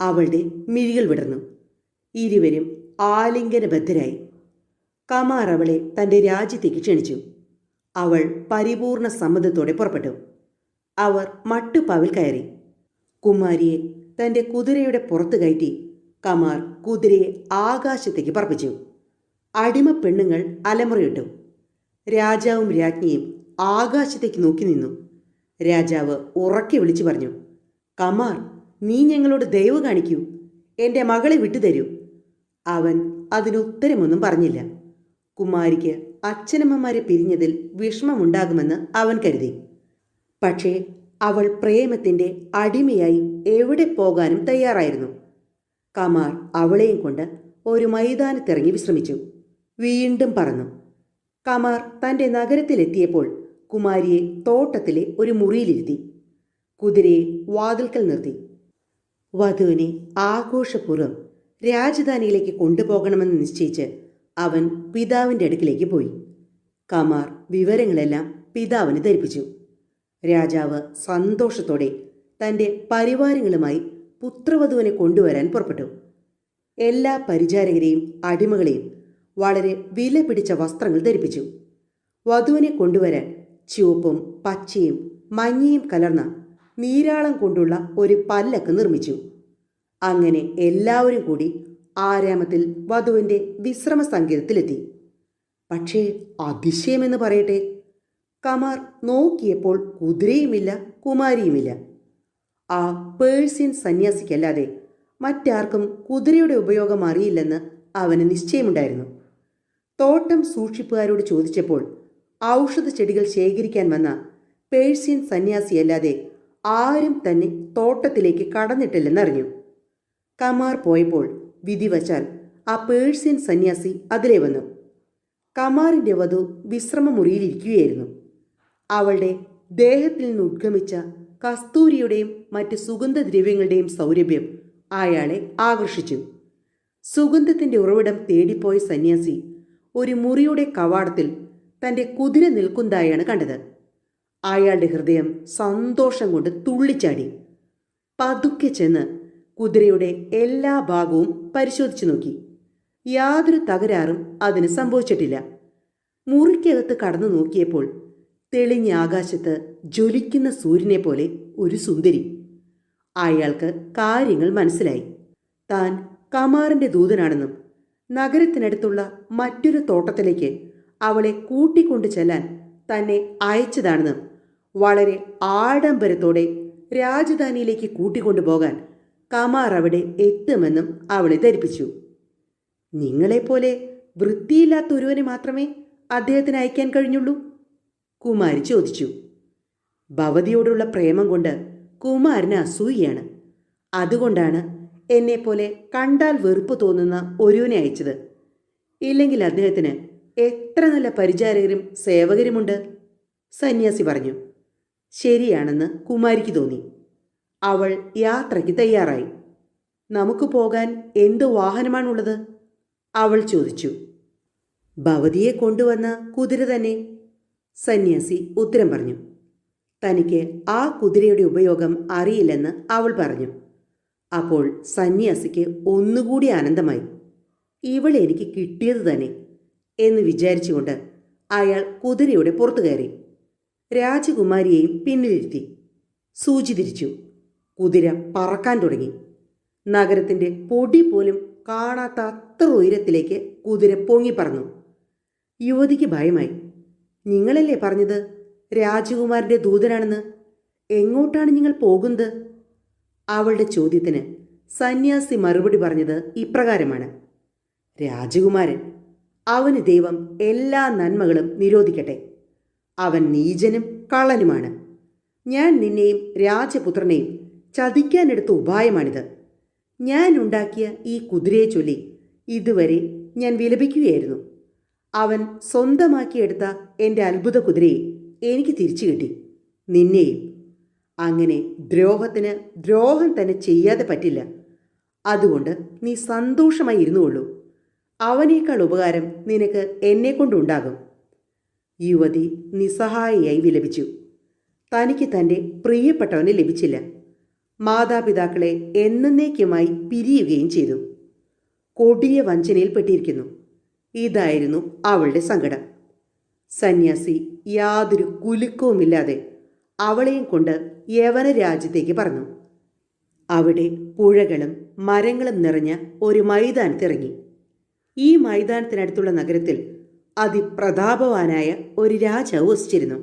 അവളുടെ മിഴികൾ വിടർന്നു. ഇരുവരും ആലിംഗനബദ്ധരായി. കമാർ അവളെ തൻ്റെ രാജ്യത്തേക്ക് ക്ഷണിച്ചു. അവൾ പരിപൂർണ സമ്മതത്തോടെ പുറപ്പെട്ടു. അവർ മട്ടുപ്പാവിൽ കയറി. കുമാരിയെ തൻ്റെ കുതിരയുടെ പുറത്ത് കയറ്റി കമാർ കുതിരയെ ആകാശത്തേക്ക് പറപ്പിച്ചു. അടിമ പെണ്ണുങ്ങൾ അലമുറയിട്ടു. രാജാവും രാജ്ഞിയും ആകാശത്തേക്ക് നോക്കി നിന്നു. രാജാവ് ഉറക്കെ വിളിച്ചു പറഞ്ഞു, കമാർ, നീ ഞങ്ങളോട് ദയവ് കാണിക്കൂ, എൻ്റെ മകളെ വിട്ടുതരൂ. അവൻ അതിനുത്തരമൊന്നും പറഞ്ഞില്ല. കുമാരിക്ക് അച്ഛനമ്മമാരെ പിരിഞ്ഞതിൽ വിഷമമുണ്ടാകുമെന്ന് അവൻ കരുതി. പക്ഷേ അവൾ പ്രേമത്തിൻ്റെ അടിമയായി എവിടെ പോകാനും തയ്യാറായിരുന്നു. കമാർ അവളെയും കൊണ്ട് ഒരു മൈതാനത്തിറങ്ങി വിശ്രമിച്ചു. വീണ്ടും പറന്നു. കമാർ തൻ്റെ നഗരത്തിലെത്തിയപ്പോൾ കുമാരിയെ തോട്ടത്തിലെ ഒരു മുറിയിലിരുത്തി. കുതിരയെ വാതിൽക്കൽ നിർത്തി. വധുവിനെ ആഘോഷപൂർവ്വം രാജധാനിയിലേക്ക് കൊണ്ടുപോകണമെന്ന് നിശ്ചയിച്ച് അവൻ പിതാവിൻ്റെ അടുക്കിലേക്ക് പോയി. കമാർ വിവരങ്ങളെല്ലാം പിതാവിന് ധരിപ്പിച്ചു. രാജാവ് സന്തോഷത്തോടെ തൻ്റെ പരിവാരങ്ങളുമായി പുത്രവധുവിനെ കൊണ്ടുവരാൻ പുറപ്പെട്ടു. എല്ലാ പരിചാരകരെയും അടിമകളെയും വളരെ വില പിടിച്ച വസ്ത്രങ്ങൾ ധരിപ്പിച്ചു. വധുവിനെ കൊണ്ടുവരാൻ ചുവപ്പും പച്ചയും മഞ്ഞയും കലർന്ന നീരാളം കൊണ്ടുള്ള ഒരു പല്ലക്ക് നിർമ്മിച്ചു. അങ്ങനെ എല്ലാവരും കൂടി ആരാമത്തിൽ വധുവിൻ്റെ വിശ്രമ സങ്കേതത്തിലെത്തി. പക്ഷേ അതിശയമെന്ന് പറയട്ടെ, കമാർ നോക്കിയപ്പോൾ കുതിരയുമില്ല, കുമാരിയുമില്ല. ആ പേഴ്സ്യൻ സന്യാസിക്കല്ലാതെ മറ്റാർക്കും കുതിരയുടെ ഉപയോഗം അറിയില്ലെന്ന് അവന് നിശ്ചയമുണ്ടായിരുന്നു. തോട്ടം സൂക്ഷിപ്പുകാരോട് ചോദിച്ചപ്പോൾ ഔഷധ ചെടികൾ ശേഖരിക്കാൻ വന്ന പേഴ്സ്യൻ സന്യാസിയല്ലാതെ ആരും തന്നെ തോട്ടത്തിലേക്ക് കടന്നിട്ടില്ലെന്നറിഞ്ഞു. കമാർ പോയപ്പോൾ വിധിവച്ചാൽ ആ പേഴ്സ്യൻ സന്യാസി അതിലെ വന്നു. കമാറിൻ്റെ വധു വിശ്രമമുറിയിലിരിക്കുകയായിരുന്നു. അവളുടെ ദേഹത്തിൽ നിന്ന് ഉദ്ഗമിച്ച കസ്തൂരിയുടെയും മറ്റ് സുഗന്ധദ്രവ്യങ്ങളുടെയും സൗരഭ്യം അയാളെ ആകർഷിച്ചു. സുഗന്ധത്തിൻ്റെ ഉറവിടം തേടിപ്പോയ സന്യാസി ഒരു മുറിയുടെ കവാടത്തിൽ തൻ്റെ കുതിര നിൽക്കുന്നതായാണ് കണ്ടത്. അയാളുടെ ഹൃദയം സന്തോഷം കൊണ്ട് തുള്ളിച്ചാടി. പതുക്കെ ചെന്ന് കുതിരയുടെ എല്ലാ ഭാഗവും പരിശോധിച്ചു നോക്കി. യാതൊരു തകരാറും അതിന് സംഭവിച്ചിട്ടില്ല. മുറിക്കകത്ത് കടന്നു നോക്കിയപ്പോൾ തെളിഞ്ഞ ആകാശത്ത് ജ്വലിക്കുന്ന സൂര്യനെ പോലെ ഒരു സുന്ദരി. അയാൾക്ക് കാര്യങ്ങൾ മനസ്സിലായി. താൻ കമാറിൻ്റെ ദൂതനാണെന്നും നഗരത്തിനടുത്തുള്ള മറ്റൊരു തോട്ടത്തിലേക്ക് അവളെ കൂട്ടിക്കൊണ്ടു ചെല്ലാൻ തന്നെ അയച്ചതാണെന്നും വളരെ ആഡംബരത്തോടെ രാജധാനിയിലേക്ക് കൂട്ടിക്കൊണ്ടുപോകാൻ കമാർ അവിടെ എത്തുമെന്നും അവളെ ധരിപ്പിച്ചു. നിങ്ങളെപ്പോലെ വൃത്തിയില്ലാത്ത ഒരുവനെ മാത്രമേ അദ്ദേഹത്തിന് അയക്കാൻ കഴിഞ്ഞുള്ളൂ? കുമാരി ചോദിച്ചു. ഭവതിയോടുള്ള പ്രേമം കൊണ്ട് കുമാരന് അസൂയാണ്. അതുകൊണ്ടാണ് എന്നെപ്പോലെ കണ്ടാൽ വെറുപ്പ് തോന്നുന്ന ഒരുവനെ അയച്ചത്. ഇല്ലെങ്കിൽ അദ്ദേഹത്തിന് എത്ര നല്ല പരിചാരകരും സേവകരുമുണ്ട്, സന്യാസി പറഞ്ഞു. ശരിയാണെന്ന് കുമാരിക്ക് തോന്നി. അവൾ യാത്രയ്ക്ക് തയ്യാറായി. നമുക്ക് പോകാൻ എന്ത് വാഹനമാണുള്ളത്? അവൾ ചോദിച്ചു. ഭവതിയെ കൊണ്ടുവന്ന കുതിര തന്നെ, സന്യാസി ഉത്തരം പറഞ്ഞു. തനിക്ക് ആ കുതിരയുടെ ഉപയോഗം അറിയില്ലെന്ന് അവൾ പറഞ്ഞു. അപ്പോൾ സന്യാസിക്ക് ഒന്നുകൂടി ആനന്ദമായി. ഇവൾ എനിക്ക് കിട്ടിയത് തന്നെ എന്ന് വിചാരിച്ചുകൊണ്ട് അയാൾ കുതിരയുടെ പുറത്തു കയറി. രാജകുമാരിയെയും പിന്നിലിരുത്തി. സൂചി തിരിച്ചു. കുതിര പറക്കാൻ തുടങ്ങി. നഗരത്തിൻ്റെ പൊടി പോലും കാണാത്ത അത്ര ഉയരത്തിലേക്ക് കുതിര പൊങ്ങിപ്പറന്നു. യുവതിക്ക് ഭയമായി. നിങ്ങളല്ലേ പറഞ്ഞത് രാജകുമാരൻ്റെ ദൂതനാണെന്ന്? എങ്ങോട്ടാണ് നിങ്ങൾ പോകുന്നത്? അവളുടെ ചോദ്യത്തിന് സന്യാസി മറുപടി പറഞ്ഞത് ഇപ്രകാരമാണ്. രാജകുമാരൻ, അവന് ദൈവം എല്ലാ നന്മകളും നിരോധിക്കട്ടെ. അവൻ നീചനും കള്ളനുമാണ്. ഞാൻ നിന്നെയും രാജപുത്രനെയും ചതിക്കാനെടുത്ത ഉപായമാണിത്. ഞാൻ ഉണ്ടാക്കിയ ഈ കുതിരയെ ചൊല്ലി ഇതുവരെ ഞാൻ വിലപിക്കുകയായിരുന്നു. അവൻ സ്വന്തമാക്കിയെടുത്ത എൻ്റെ അത്ഭുത കുതിരയെ എനിക്ക് തിരിച്ചു കിട്ടി, നിന്നെയും. അങ്ങനെ ദ്രോഹത്തിന് ദ്രോഹം തന്നെ ചെയ്യാതെ പറ്റില്ല. അതുകൊണ്ട് നീ സന്തോഷമായി ഇരുന്നുകൊള്ളൂ. അവനേക്കാൾ ഉപകാരം നിനക്ക് എന്നെക്കൊണ്ടുണ്ടാകും. യുവതി നിസ്സഹായിയായി വിലപിച്ചു. തനിക്ക് തൻ്റെ പ്രിയപ്പെട്ടവനെ ലഭിച്ചില്ല. മാതാപിതാക്കളെ എന്നേക്കുമായി പിരിയുകയും ചെയ്തു. കൊടിയ വഞ്ചനയിൽപ്പെട്ടിരിക്കുന്നു. ഇതായിരുന്നു അവളുടെ സങ്കടം. സന്യാസി യാതൊരു കുലുക്കവുമില്ലാതെ അവളെയും കൊണ്ട് യവന രാജ്യത്തേക്ക് പറന്നു. അവിടെ പുഴകളും മരങ്ങളും നിറഞ്ഞ ഒരു മൈതാനത്തിറങ്ങി. ഈ മൈതാനത്തിനടുത്തുള്ള നഗരത്തിൽ അതിപ്രതാപവാനായ ഒരു രാജാവ് വസിച്ചിരുന്നു.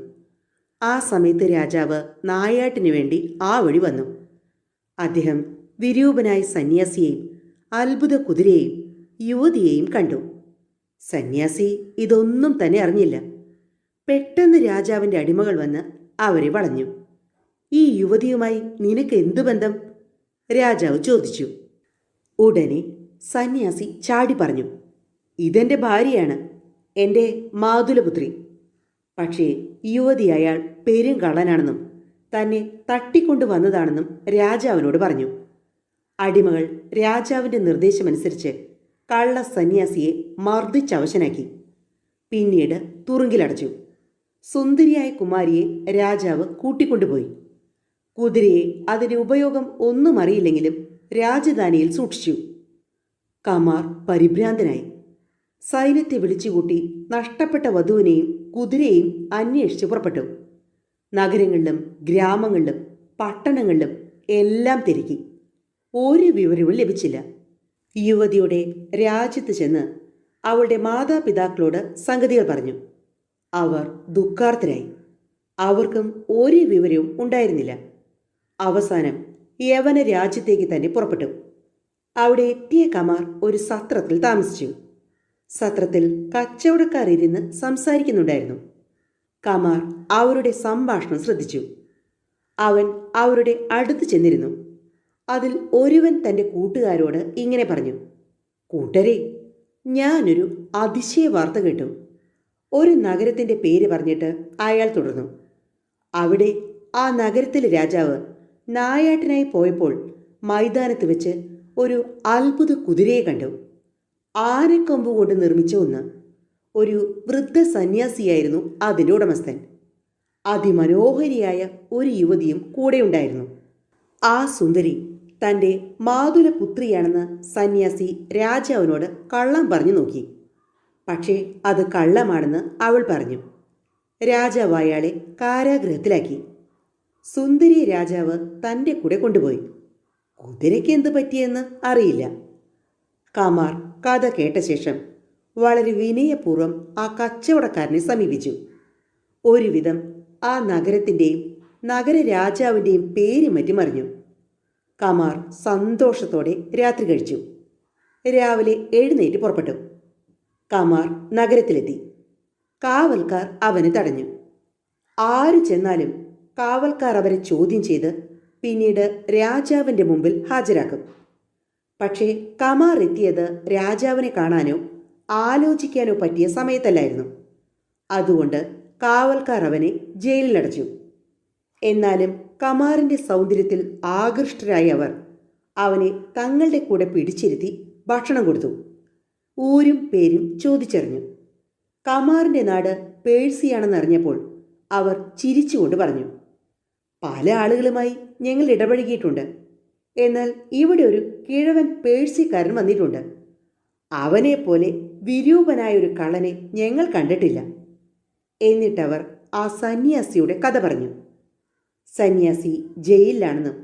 ആ സമയത്ത് രാജാവ് നായാട്ടിനു വേണ്ടി ആ വഴി വന്നു. അദ്ദേഹം വിരൂപനായ സന്യാസിയെയും അത്ഭുത കുതിരയെയും യുവതിയെയും കണ്ടു. സന്യാസി ഇതൊന്നും തന്നെ അറിഞ്ഞില്ല. പെട്ടെന്ന് രാജാവിൻ്റെ അടിമകൾ വന്ന് അവരെ വളഞ്ഞു. ഈ യുവതിയുമായി നിനക്ക് എന്തു ബന്ധം? രാജാവ് ചോദിച്ചു. ഉടനെ സന്യാസി ചാടി പറഞ്ഞു, ഇതെൻ്റെ ഭാര്യയാണ്, എൻ്റെ മാതുലപുത്രി. പക്ഷേ യുവതി അയാൾ പെരുങ്കള്ളനാണെന്നും തന്നെ തട്ടിക്കൊണ്ടു വന്നതാണെന്നും രാജാവിനോട് പറഞ്ഞു. അടിമകൾ രാജാവിൻ്റെ നിർദ്ദേശമനുസരിച്ച് കള്ള സന്യാസിയെ മർദ്ദിച്ചവശനാക്കി. പിന്നീട് തുറുങ്കിലടച്ചു. സുന്ദരിയായ കുമാരിയെ രാജാവ് കൂട്ടിക്കൊണ്ടുപോയി. കുതിരയെ അതിൻ്റെ ഉപയോഗം ഒന്നും അറിയില്ലെങ്കിലും രാജധാനിയിൽ സൂക്ഷിച്ചു. കമാർ പരിഭ്രാന്തനായി. സൈന്യത്തെ വിളിച്ചുകൂട്ടി നഷ്ടപ്പെട്ട വധുവിനെയും കുതിരയെയും അന്വേഷിച്ച് പുറപ്പെട്ടു. നഗരങ്ങളിലും ഗ്രാമങ്ങളിലും പട്ടണങ്ങളിലും എല്ലാം തിരക്കി. ഒരു വിവരവും ലഭിച്ചില്ല. യുവതിയുടെ രാജ്യത്ത് ചെന്ന് അവളുടെ മാതാപിതാക്കളോട് സംഗതികൾ പറഞ്ഞു. അവർ ദുഃഖാർത്തരായി. അവർക്കും ഒരു വിവരവും ഉണ്ടായിരുന്നില്ല. അവസാനം യവന രാജ്യത്തേക്ക് തന്നെ പുറപ്പെട്ടു. അവിടെ എത്തിയ കമാർ ഒരു സത്രത്തിൽ താമസിച്ചു. സത്രത്തിൽ കച്ചവടക്കാർ ഇരുന്ന് സംസാരിക്കുന്നുണ്ടായിരുന്നു. കമാർ അവരുടെ സംഭാഷണം ശ്രദ്ധിച്ചു. അവൻ അവരുടെ അടുത്ത് ചെന്നിരുന്നു. അതിൽ ഒരുവൻ തൻ്റെ കൂട്ടുകാരോട് ഇങ്ങനെ പറഞ്ഞു, കൂട്ടരെ, ഞാനൊരു അതിശയ വാർത്ത കേട്ടു. ഒരു നഗരത്തിൻ്റെ പേര് പറഞ്ഞിട്ട് അയാൾ തുടർന്നു. അവിടെ ആ നഗരത്തിലെ രാജാവ് നായാട്ടിനായി പോയപ്പോൾ മൈതാനത്ത് വെച്ച് ഒരു അത്ഭുത കുതിരയെ കണ്ടു. ആനക്കൊമ്പ് കൊണ്ട് നിർമ്മിച്ച ഒന്ന്. ഒരു വൃദ്ധ സന്യാസിയായിരുന്നു അതിൻ്റെ ഉടമസ്ഥൻ. അതിമനോഹരിയായ ഒരു യുവതിയും കൂടെയുണ്ടായിരുന്നു. ആ സുന്ദരി തൻ്റെ മാതുലപുത്രിയാണെന്ന് സന്യാസി രാജാവിനോട് കള്ളം പറഞ്ഞു നോക്കി. പക്ഷേ അത് കള്ളമാണെന്ന് അവൾ പറഞ്ഞു. രാജാവ് അയാളെ കാരാഗൃഹത്തിലാക്കി. സുന്ദരി രാജാവ് തൻ്റെ കൂടെ കൊണ്ടുപോയി. കുതിരയ്ക്ക് എന്ത് പറ്റിയെന്ന് അറിയില്ല. കമാർ കഥ കേട്ട ശേഷം വളരെ വിനയപൂർവ്വം ആ കച്ചവടക്കാരനെ സമീപിച്ചു. ഒരുവിധം ആ നഗരത്തിൻ്റെയും നഗരരാജാവിൻ്റെയും പേര് മറ്റും അറിഞ്ഞു. കമാർ സന്തോഷത്തോടെ രാത്രി കഴിച്ചു. രാവിലെ എഴുന്നേറ്റ് പുറപ്പെട്ടു. കമാർ നഗരത്തിലെത്തി. കാവൽക്കാർ അവനെ തടഞ്ഞു. ആര് ചെന്നാലും കാവൽക്കാർ അവരെ ചോദ്യം ചെയ്ത് പിന്നീട് രാജാവിൻ്റെ മുമ്പിൽ ഹാജരാക്കും. പക്ഷേ കമാർ എത്തിയത് രാജാവിനെ കാണാനോ ആലോചിക്കാനോ പറ്റിയ സമയത്തല്ലായിരുന്നു. അതുകൊണ്ട് കാവൽക്കാർ അവനെ ജയിലിലടച്ചു. എന്നാലും കമാറിൻ്റെ സൗന്ദര്യത്തിൽ ആകൃഷ്ടരായ അവർ അവനെ തങ്ങളുടെ കൂടെ പിടിച്ചിരുത്തി ഭക്ഷണം കൊടുത്തു. ഊരും പേരും ചോദിച്ചറിഞ്ഞു. കമാറിൻ്റെ നാട് പേഴ്സിയാണെന്നറിഞ്ഞപ്പോൾ അവർ ചിരിച്ചുകൊണ്ട് പറഞ്ഞു, പല ആളുകളുമായി ഞങ്ങൾ ഇടപഴകിയിട്ടുണ്ട്. എന്നാൽ ഇവിടെ ഒരു കിഴവൻ പേഴ്സിക്കാരൻ വന്നിട്ടുണ്ട്. അവനെപ്പോലെ വിരൂപനായൊരു കള്ളനെ ഞങ്ങൾ കണ്ടിട്ടില്ല. എന്നിട്ടവർ ആ സന്യാസിയുടെ കഥ പറഞ്ഞു. സന്യാസി ജയിലിലാണെന്നും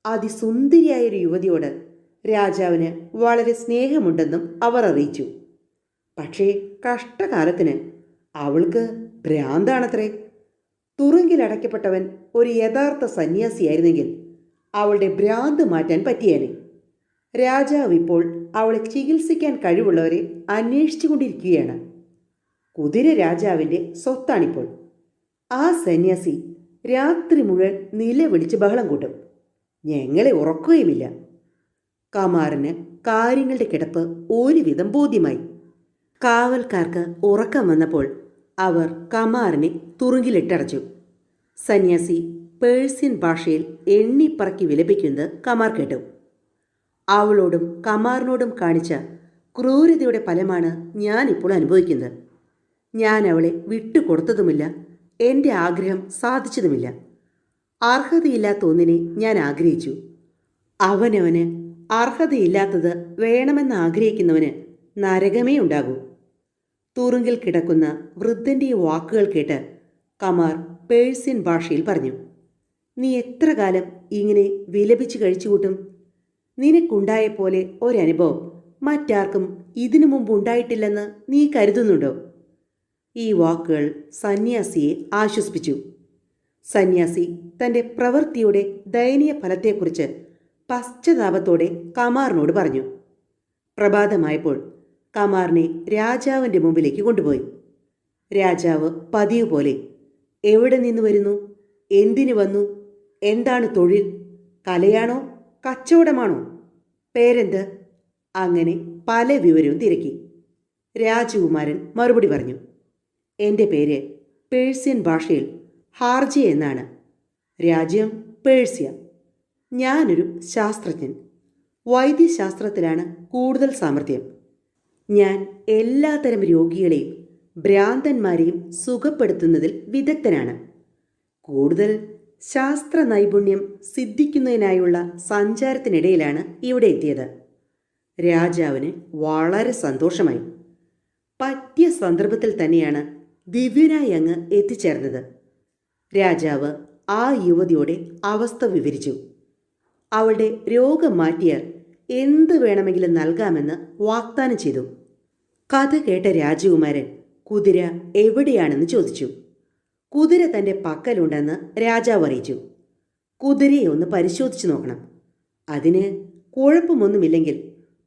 അതിസുന്ദരിയായൊരു യുവതിയോട് രാജാവിന് വളരെ സ്നേഹമുണ്ടെന്നും അവർ അറിയിച്ചു. പക്ഷേ കഷ്ടകാലത്തിന് അവൾക്ക് ഭ്രാന്താണത്രേ. തുറുങ്കിലടയ്ക്കപ്പെട്ടവൻ ഒരു യഥാർത്ഥ സന്യാസിയായിരുന്നെങ്കിൽ അവളുടെ ഭ്രാന്ത് മാറ്റാൻ പറ്റിയേനെ. രാജാവ് ഇപ്പോൾ അവളെ ചികിത്സിക്കാൻ കഴിവുള്ളവരെ അന്വേഷിച്ചു കൊണ്ടിരിക്കുകയാണ്. കുതിര രാജാവിൻ്റെ സ്വത്താണിപ്പോൾ. ആ സന്യാസി രാത്രി മുഴുവൻ നിലവിളിച്ച് ബഹളം കൂട്ടും. ഞങ്ങളെ ഉറക്കുകയുമില്ല. കമാറിന് കാര്യങ്ങളുടെ കിടപ്പ് ഒരുവിധം ബോധ്യമായി. കാവൽക്കാർക്ക് ഉറക്കം വന്നപ്പോൾ അവർ കമാറിനെ തുറുങ്കിലിട്ടടച്ചു. സന്യാസി പേഴ്സ്യൻ ഭാഷയിൽ എണ്ണിപ്പറക്കി വിലപിക്കുന്നത് കമാർ കേട്ടു. അവളോടും കമാറിനോടും കാണിച്ച ക്രൂരതയുടെ ഫലമാണ് ഞാനിപ്പോൾ അനുഭവിക്കുന്നത്. ഞാൻ അവളെ വിട്ടുകൊടുത്തതുമില്ല, എൻ്റെ ആഗ്രഹം സാധിച്ചതുമില്ല. അർഹതയില്ലാത്ത ഒന്നിനെ ഞാൻ ആഗ്രഹിച്ചു. അവനവന് അർഹതയില്ലാത്തത് വേണമെന്ന് ആഗ്രഹിക്കുന്നവന് നരകമേ ഉണ്ടാകൂ. തുറുങ്കിൽ കിടക്കുന്ന വൃദ്ധൻ്റെ വാക്കുകൾ കേട്ട് കമാർ പേഴ്സ്യൻ ഭാഷയിൽ പറഞ്ഞു, നീ എത്ര കാലം ഇങ്ങനെ വിലപിച്ച് കഴിച്ചുകൂട്ടും? നിനക്കുണ്ടായ പോലെ ഒരനുഭവം മറ്റാർക്കും ഇതിനു മുമ്പ് ഉണ്ടായിട്ടില്ലെന്ന് നീ കരുതുന്നുണ്ടോ? ഈ വാക്കുകൾ സന്യാസിയെ ആശ്വസിപ്പിച്ചു. സന്യാസി തൻ്റെ പ്രവൃത്തിയുടെ ദയനീയ ഫലത്തെക്കുറിച്ച് പശ്ചാത്താപത്തോടെ കമാറിനോട് പറഞ്ഞു. പ്രഭാതമായപ്പോൾ കമാറിനെ രാജാവിൻ്റെ മുമ്പിലേക്ക് കൊണ്ടുപോയി. രാജാവ് പതിവ് പോലെ, എവിടെ നിന്ന് വരുന്നു, എന്തിനു വന്നു, എന്താണ് തൊഴിൽ, കലയാണോ കച്ചവടമാണോ, പേരെന്ത്, അങ്ങനെ പല വിവരവും തിരക്കി. രാജകുമാരൻ മറുപടി പറഞ്ഞു, എൻ്റെ പേര് പേഴ്സ്യൻ ഭാഷയിൽ ഹാർജി എന്നാണ്. രാജ്യം പേഴ്സ്യ. ഞാനൊരു ശാസ്ത്രജ്ഞൻ. വൈദ്യശാസ്ത്രത്തിലാണ് കൂടുതൽ സാമർഥ്യം. ഞാൻ എല്ലാത്തരം രോഗികളെയും ഭ്രാന്തന്മാരെയും സുഖപ്പെടുത്തുന്നതിൽ വിദഗ്ധനാണ്. കൂടുതൽ ശാസ്ത്ര നൈപുണ്യം സിദ്ധിക്കുന്നതിനായുള്ള സഞ്ചാരത്തിനിടയിലാണ് ഇവിടെ എത്തിയത്. രാജാവിന് വളരെ സന്തോഷമായി. പറ്റിയ സന്ദർഭത്തിൽ തന്നെയാണ് ദിവ്യനായി അങ്ങ് എത്തിച്ചേർന്നത്. രാജാവ് ആ യുവതിയുടെ അവസ്ഥ വിവരിച്ചു. അവളുടെ രോഗം മാറ്റിയാൽ എന്ത് വേണമെങ്കിലും നൽകാമെന്ന് വാഗ്ദാനം ചെയ്തു. കഥ കേട്ട രാജകുമാരൻ കുതിര എവിടെയാണെന്ന് ചോദിച്ചു. കുതിര തൻ്റെ പക്കലുണ്ടെന്ന് രാജാവ് അറിയിച്ചു. കുതിരയെ ഒന്ന് പരിശോധിച്ചു നോക്കണം. അതിന് കുഴപ്പമൊന്നുമില്ലെങ്കിൽ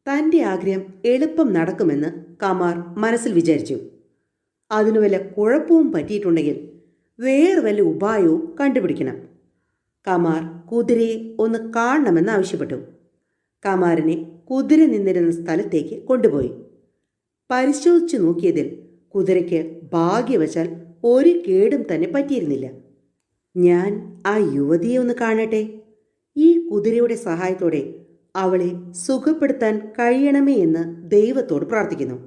തൻ്റെ ആഗ്രഹം എളുപ്പം നടക്കുമെന്ന് കമാർ മനസ്സിൽ വിചാരിച്ചു. അതിനു വല്ല കുഴപ്പവും പറ്റിയിട്ടുണ്ടെങ്കിൽ വേറെ വല്ല ഉപായവും കണ്ടുപിടിക്കണം. കമാർ കുതിരയെ ഒന്ന് കാണണമെന്ന് ആവശ്യപ്പെട്ടു. കമാറിനെ കുതിര നിന്നിരുന്ന സ്ഥലത്തേക്ക് കൊണ്ടുപോയി. പരിശോധിച്ചു നോക്കിയതിൽ കുതിരയ്ക്ക് ഭാഗ്യവശാൽ ഒരു കേടും തന്നെ പറ്റിയിരുന്നില്ല. ഞാൻ ആ യുവതിയെ ഒന്ന് കാണട്ടെ. ഈ കുതിരയുടെ സഹായത്തോടെ അവളെ സുഖപ്പെടുത്താൻ കഴിയണമേ എന്ന് ദൈവത്തോട് പ്രാർത്ഥിക്കുന്നു.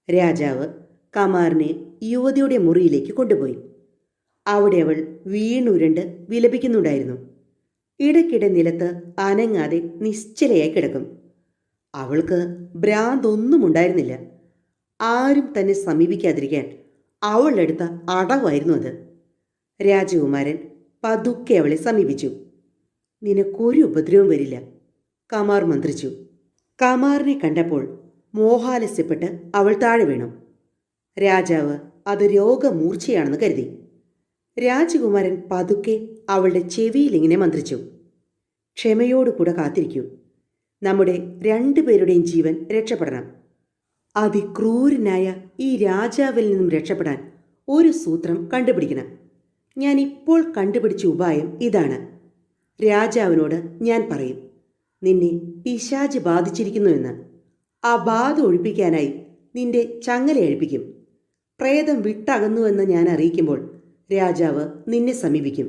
രാജാവ് കമാറിനെ യുവതിയുടെ മുറിയിലേക്ക് കൊണ്ടുപോയി. അവിടെ അവൾ വീണുരുണ്ട് വിലപിക്കുന്നുണ്ടായിരുന്നു. ഇടയ്ക്കിടെ നിലത്ത് അനങ്ങാതെ നിശ്ചലയായി കിടക്കും. അവൾക്ക് ഭ്രാന്തൊന്നും ഉണ്ടായിരുന്നില്ല. ആരും തന്നെ സമീപിക്കാതിരിക്കാൻ അവളെടുത്ത അടവായിരുന്നു അത്. രാജകുമാരൻ പതുക്കെ അവളെ സമീപിച്ചു. നിനക്കൊരു ഉപദ്രവം വരില്ല, കമാർ മന്ത്രിച്ചു. കമാറിനെ കണ്ടപ്പോൾ മോഹാലസ്യപ്പെട്ട് അവൾ താഴെ വീണു. രാജാവ് അത് രോഗമൂർച്ചയാണെന്ന് കരുതി. രാജകുമാരൻ പതുക്കെ അവളുടെ ചെവിയിൽ ഇങ്ങനെ മന്ത്രിച്ചു, ക്ഷമയോടുകൂടെ കാത്തിരിക്കൂ. നമ്മുടെ രണ്ടുപേരുടെയും ജീവൻ രക്ഷപ്പെടണം. അതിക്രൂരനായ ഈ രാജാവിൽ നിന്നും രക്ഷപ്പെടാൻ ഒരു സൂത്രം കണ്ടുപിടിക്കണം. ഞാൻ ഇപ്പോൾ കണ്ടുപിടിച്ച ഉപായം ഇതാണ്. രാജാവിനോട് ഞാൻ പറയും, നിന്നെ പിശാച് ബാധിച്ചിരിക്കുന്നുവെന്ന്. ആ ബാധ ഒഴിപ്പിക്കാനായി നിന്റെ ചങ്ങലയഴിപ്പിക്കും. പ്രേതം വിട്ടകന്നുവെന്ന് ഞാൻ അറിയിക്കുമ്പോൾ രാജാവ് നിന്നെ സമീപിക്കും.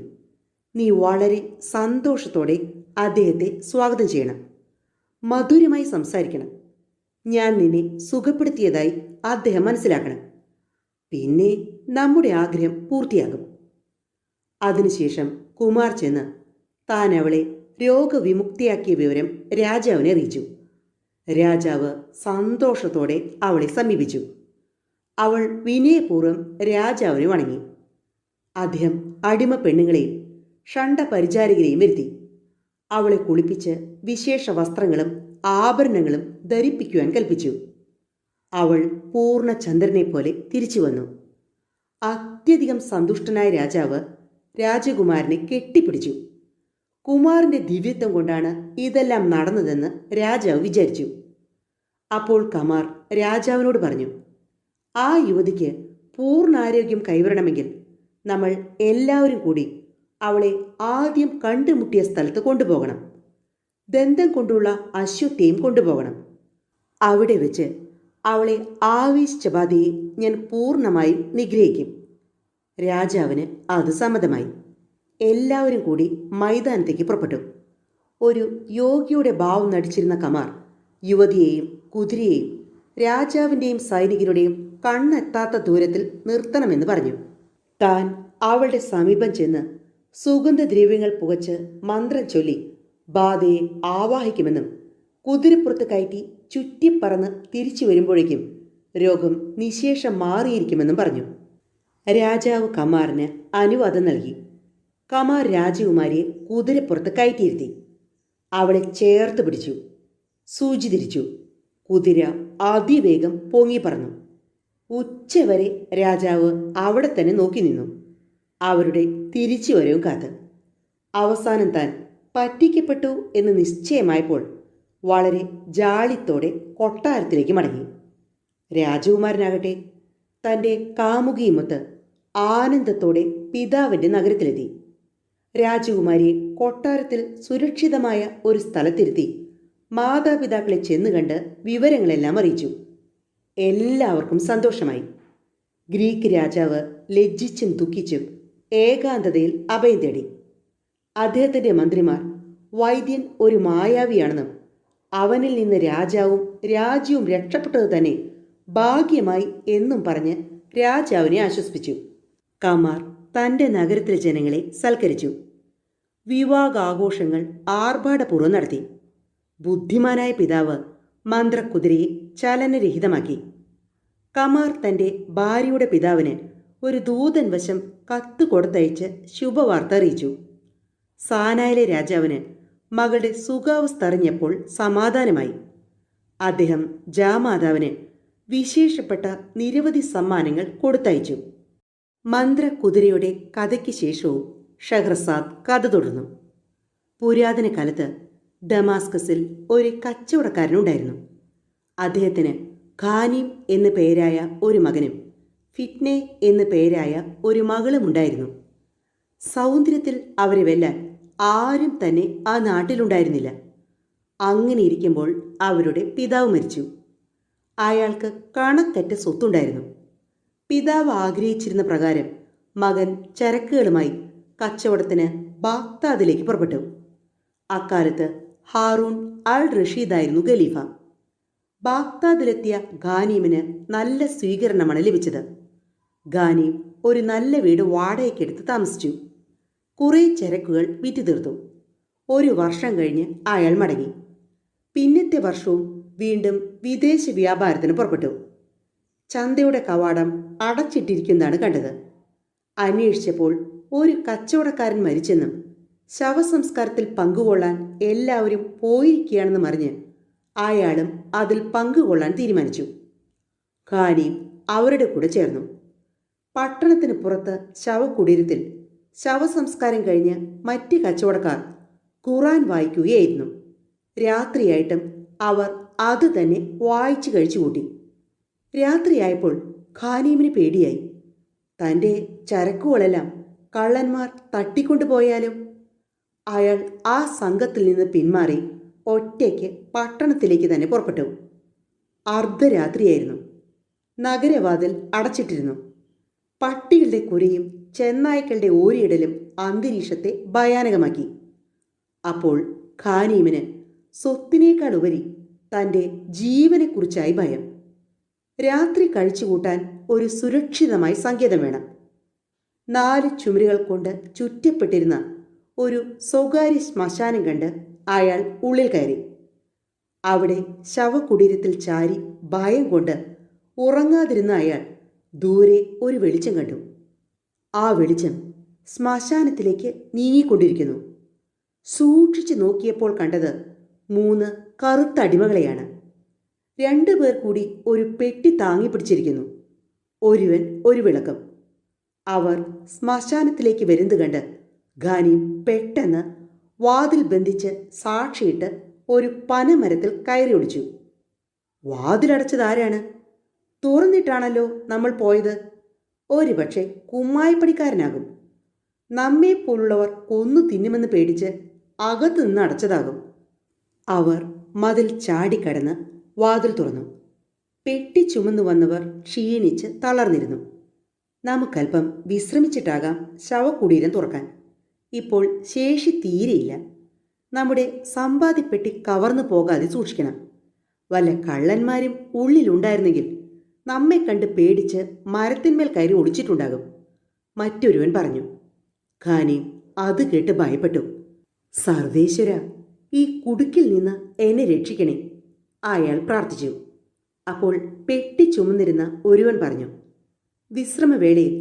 നീ വളരെ സന്തോഷത്തോടെ അദ്ദേഹത്തെ സ്വാഗതം ചെയ്യണം. മധുരമായി സംസാരിക്കണം. ഞാൻ നിന്നെ സുഖപ്പെടുത്തിയതായി അദ്ദേഹം മനസ്സിലാക്കണം. പിന്നെ നമ്മുടെ ആഗ്രഹം പൂർത്തിയാകും. അതിനുശേഷം കുമാർ ചെന്ന് താൻ അവളെ രോഗവിമുക്തിയാക്കിയ വിവരം രാജാവിനെ അറിയിച്ചു. രാജാവ് സന്തോഷത്തോടെ അവളെ സമീപിച്ചു. അവൾ വിനയപൂർവ്വം രാജാവിനെ വണങ്ങി. അദ്ദേഹം അടിമ പെണ്ണുങ്ങളെയും ഷണ്ട പരിചാരികരെയും വരുത്തി. അവളെ കുളിപ്പിച്ച് വിശേഷ വസ്ത്രങ്ങളും ആഭരണങ്ങളും ധരിപ്പിക്കുവാൻ കൽപ്പിച്ചു. അവൾ പൂർണ്ണ ചന്ദ്രനെ പോലെ തിരിച്ചു വന്നു. അത്യധികം സന്തുഷ്ടനായ രാജാവ് രാജകുമാരനെ കെട്ടിപ്പിടിച്ചു. കുമാറിന്റെ ദിവ്യത്വം കൊണ്ടാണ് ഇതെല്ലാം നടന്നതെന്ന് രാജാവ് വിചാരിച്ചു. അപ്പോൾ കമാർ രാജാവിനോട് പറഞ്ഞു, ആ യുവതിക്ക് പൂർണ്ണാരോഗ്യം കൈവരണമെങ്കിൽ നമ്മൾ എല്ലാവരും കൂടി അവളെ ആദ്യം കണ്ടുമുട്ടിയ സ്ഥലത്ത് കൊണ്ടുപോകണം. ദന്തം കൊണ്ടുള്ള അശ്വത്തെയും കൊണ്ടുപോകണം. അവിടെ വെച്ച് അവളെ ആവേശിച്ച ബാധയെ ഞാൻ പൂർണ്ണമായും നിഗ്രഹിക്കും. രാജാവിന് അത് സമ്മതമായി. എല്ലാവരും കൂടി മൈതാനത്തേക്ക് പുറപ്പെട്ടു. ഒരു യോഗിയുടെ ഭാവം നടിച്ചിരുന്ന കമാർ യുവതിയെയും കുതിരയെയും രാജാവിൻ്റെയും സൈനികരുടെയും കണ്ണെത്താത്ത ദൂരത്തിൽ നിർത്തണമെന്ന് പറഞ്ഞു. താൻ അവളുടെ സമീപം ചെന്ന് സുഗന്ധദ്രവ്യങ്ങൾ പുകച്ച് മന്ത്രം ചൊല്ലി ബാധയെ ആവാഹിക്കുമെന്നും കുതിരപ്പുറത്ത് കയറ്റി ചുറ്റിപ്പറന്ന് തിരിച്ചു വരുമ്പോഴേക്കും രോഗം നിശേഷം മാറിയിരിക്കുമെന്നും പറഞ്ഞു. രാജാവ് കമാറിന് അനുവാദം നൽകി. കമാർ രാജകുമാരിയെ കുതിരപ്പുറത്ത് കയറ്റിയിരുത്തി. അവളെ ചേർത്ത് പിടിച്ചു. സൂചി തിരിച്ചു. കുതിര അതിവേഗം പൊങ്ങി പറന്നു. ഉച്ചവരെ രാജാവ് അവിടെ തന്നെ നോക്കി നിന്നു, അവരുടെ തിരിച്ചുവരവും കാത്ത്. അവസാനം താൻ പറ്റിക്കപ്പെട്ടു എന്ന് നിശ്ചയമായപ്പോൾ വളരെ ജാളിത്തോടെ കൊട്ടാരത്തിലേക്ക് മടങ്ങി. രാജകുമാരനാകട്ടെ തൻ്റെ കാമുകിയുമൊത്ത് ആനന്ദത്തോടെ പിതാവിൻ്റെ നഗരത്തിലെത്തി. രാജകുമാരിയെ കൊട്ടാരത്തിൽ സുരക്ഷിതമായ ഒരു സ്ഥലത്തിരുത്തി മാതാപിതാക്കളെ ചെന്ന് കണ്ട് വിവരങ്ങളെല്ലാം അറിയിച്ചു. എല്ലാവർക്കും സന്തോഷമായി. ഗ്രീക്ക് രാജാവ് ലജ്ജിച്ചും ദുഃഖിച്ചും ഏകാന്തതയിൽ അഭയം തേടി. അദ്ദേഹത്തിൻ്റെ മന്ത്രിമാർ വൈദ്യൻ ഒരു മായാവിയാണെന്നും അവനിൽ നിന്ന് രാജാവും രാജ്യവും രക്ഷപ്പെട്ടത് തന്നെ ഭാഗ്യമായി എന്നും പറഞ്ഞ് രാജാവിനെ ആശ്വസിപ്പിച്ചു. കമാർ തൻ്റെ നഗരത്തിലെ ജനങ്ങളെ സൽക്കരിച്ചു. വിവാഹാഘോഷങ്ങൾ ആർഭാടപൂർവ്വം നടത്തി. ബുദ്ധിമാനായ പിതാവ് മന്ത്രക്കുതിരയെ ചലനരഹിതമാക്കി. കമാർ തൻ്റെ ഭാര്യയുടെ പിതാവിന് ഒരു ദൂതൻ വശം കത്ത് കൊടുത്തയച്ച് ശുഭവാർത്ത അറിയിച്ചു. സാനായിലെ രാജാവിന് മകളുടെ സുഖാവസ്ഥ അറിഞ്ഞപ്പോൾ സമാധാനമായി. അദ്ദേഹം ജാമാതാവിന് വിശേഷപ്പെട്ട നിരവധി സമ്മാനങ്ങൾ കൊടുത്തയച്ചു. മന്ത്രക്കുതിരയുടെ കഥയ്ക്ക് ശേഷവും ഷഹ്റസാദ് കഥ തുടർന്നു. പുരാതന കാലത്ത് ഡമാസ്കസിൽ ഒരു കച്ചവടക്കാരനുണ്ടായിരുന്നു. അദ്ദേഹത്തിന് ഖാനിം എന്നു പേരായ ഒരു മകനും ഫിറ്റ്നെ എന്നു പേരായ ഒരു മകളുമുണ്ടായിരുന്നു. സൗന്ദര്യത്തിൽ അവരെ വെല്ലാൻ ആരും തന്നെ ആ നാട്ടിലുണ്ടായിരുന്നില്ല. അങ്ങനെ ഇരിക്കുമ്പോൾ അവരുടെ പിതാവ് മരിച്ചു. അയാൾക്ക് കണക്കറ്റ സ്വത്തുണ്ടായിരുന്നു. പിതാവ് ആഗ്രഹിച്ചിരുന്ന പ്രകാരം മകൻ ചരക്കുകളുമായി കച്ചവടത്തിന് ബാഗ്ദാദിലേക്ക് പുറപ്പെട്ടു. അക്കാലത്ത് ഹാറൂൺ അൽ റഷീദായിരുന്നു ഖലീഫ. ബാഗ്ദാദിലെത്തിയ ഖാനീമിന് നല്ല സ്വീകരണമാണ് ലഭിച്ചത്. ഖാനീം ഒരു നല്ല വീട് വാടകയ്ക്കെടുത്ത് താമസിച്ചു. കുറേ ചരക്കുകൾ വിറ്റ് തീർത്തു. ഒരു വർഷം കഴിഞ്ഞ് അയാൾ മടങ്ങി. പിന്നത്തെ വർഷവും വീണ്ടും വിദേശ വ്യാപാരത്തിന് പുറപ്പെട്ടു. ചന്തയുടെ കവാടം അടച്ചിട്ടിരിക്കുന്നതാണ് കണ്ടത്. അന്വേഷിച്ചപ്പോൾ ഒരു കച്ചവടക്കാരൻ മരിച്ചെന്നും ശവസംസ്കാരത്തിൽ പങ്കുകൊള്ളാൻ എല്ലാവരും പോയിരിക്കുകയാണെന്നും അറിഞ്ഞ് അയാളും അതിൽ പങ്കുകൊള്ളാൻ തീരുമാനിച്ചു. ഖാനീം അവരുടെ കൂടെ ചേർന്നു. പട്ടണത്തിന് പുറത്ത് ശവകുടീരത്തിൽ ശവസംസ്കാരം കഴിഞ്ഞ് മറ്റ് കച്ചവടക്കാർ ഖുറാൻ വായിക്കുകയായിരുന്നു. രാത്രിയായിട്ടും അവർ അത് തന്നെ വായിച്ചു കഴിച്ചു കൂട്ടി. രാത്രിയായപ്പോൾ ഖാനീമിന് പേടിയായി. തൻ്റെ ചരക്കുകളെല്ലാം കള്ളന്മാർ തട്ടിക്കൊണ്ടുപോയാലും. അയാൾ ആ സംഘത്തിൽ നിന്ന് പിന്മാറി ഒറ്റയ്ക്ക് പട്ടണത്തിലേക്ക് തന്നെ പുറപ്പെട്ടു. അർദ്ധരാത്രിയായിരുന്നു. നഗരവാതിൽ അടച്ചിട്ടിരുന്നു. പട്ടികളുടെ കുരയും ചെന്നായ്ക്കളുടെ ഓരിയിടലും അന്തരീക്ഷത്തെ ഭയാനകമാക്കി. അപ്പോൾ ഖാനീമിന് സ്വത്തിനേക്കാൾ ഉപരി തൻ്റെ ജീവനെക്കുറിച്ചായി ഭയം. രാത്രി കഴിച്ചുകൂട്ടാൻ ഒരു സുരക്ഷിതമായ സങ്കേതം വേണം. 4 ചുമരുകൾ കൊണ്ട് ചുറ്റപ്പെട്ടിരുന്ന ഒരു സ്വകാര്യ ശ്മശാനം കണ്ട് അയാൾ ഉള്ളിൽ കയറി. അവിടെ ശവകുടീരത്തിൽ ചാരി ഭയം കൊണ്ട് ഉറങ്ങാതിരുന്ന അയാൾ ദൂരെ ഒരു വെളിച്ചം കണ്ടു. ആ വെളിച്ചം ശ്മശാനത്തിലേക്ക് നീങ്ങിക്കൊണ്ടിരിക്കുന്നു. സൂക്ഷിച്ചു നോക്കിയപ്പോൾ കണ്ടത് 3 കറുത്ത അടിമകളെയാണ്. 2 പേർ കൂടി ഒരു പെട്ടി താങ്ങി പിടിച്ചിരിക്കുന്നു. ഒരുവൻ ഒരു വിളക്കം. അവർ ശ്മശാനത്തിലേക്ക് വരുന്നത് കണ്ട് ഖാനീം പെട്ടെന്ന് വാതിൽ ബന്ധിച്ച് സാക്ഷിയിട്ട് ഒരു പനമരത്തിൽ കയറി ഒളിച്ചു. വാതിലടച്ചതാരാണ്? തുറന്നിട്ടാണല്ലോ നമ്മൾ പോയത്. ഒരുപക്ഷെ കുമ്മായിപ്പണിക്കാരനാകും. നമ്മെപ്പോലുള്ളവർ കൊന്നു തിന്നുമെന്ന് പേടിച്ച് അകത്തു നിന്ന് അടച്ചതാകും. അവർ മതിൽ ചാടിക്കടന്ന് വാതിൽ തുറന്നു. പെട്ടി ചുമന്നു വന്നവർ ക്ഷീണിച്ച് തളർന്നിരുന്നു. നമുക്കല്പം വിശ്രമിച്ചിട്ടാകാം ശവകുടീരം തുറക്കാൻ. ഇപ്പോൾ ശേഷി തീരെയില്ല. നമ്മുടെ സമ്പാദ്യപ്പെട്ടി കവർന്നു പോകാതെ സൂക്ഷിക്കണം. വല്ല കള്ളന്മാരും ഉള്ളിലുണ്ടായിരുന്നെങ്കിൽ നമ്മെ കണ്ട് പേടിച്ച് മരത്തിന്മേൽ കയറി ഒളിച്ചിട്ടുണ്ടാകും, മറ്റൊരുവൻ പറഞ്ഞു. ഖാനീം അത് കേട്ട് ഭയപ്പെട്ടു. സർവേശ്വര, ഈ കുടുക്കിൽ നിന്ന് എന്നെ രക്ഷിക്കണേ, അയാൾ പ്രാർത്ഥിച്ചു. അപ്പോൾ പെട്ടി ചുമന്നിരുന്ന ഒരുവൻ പറഞ്ഞു, വിശ്രമവേളയിൽ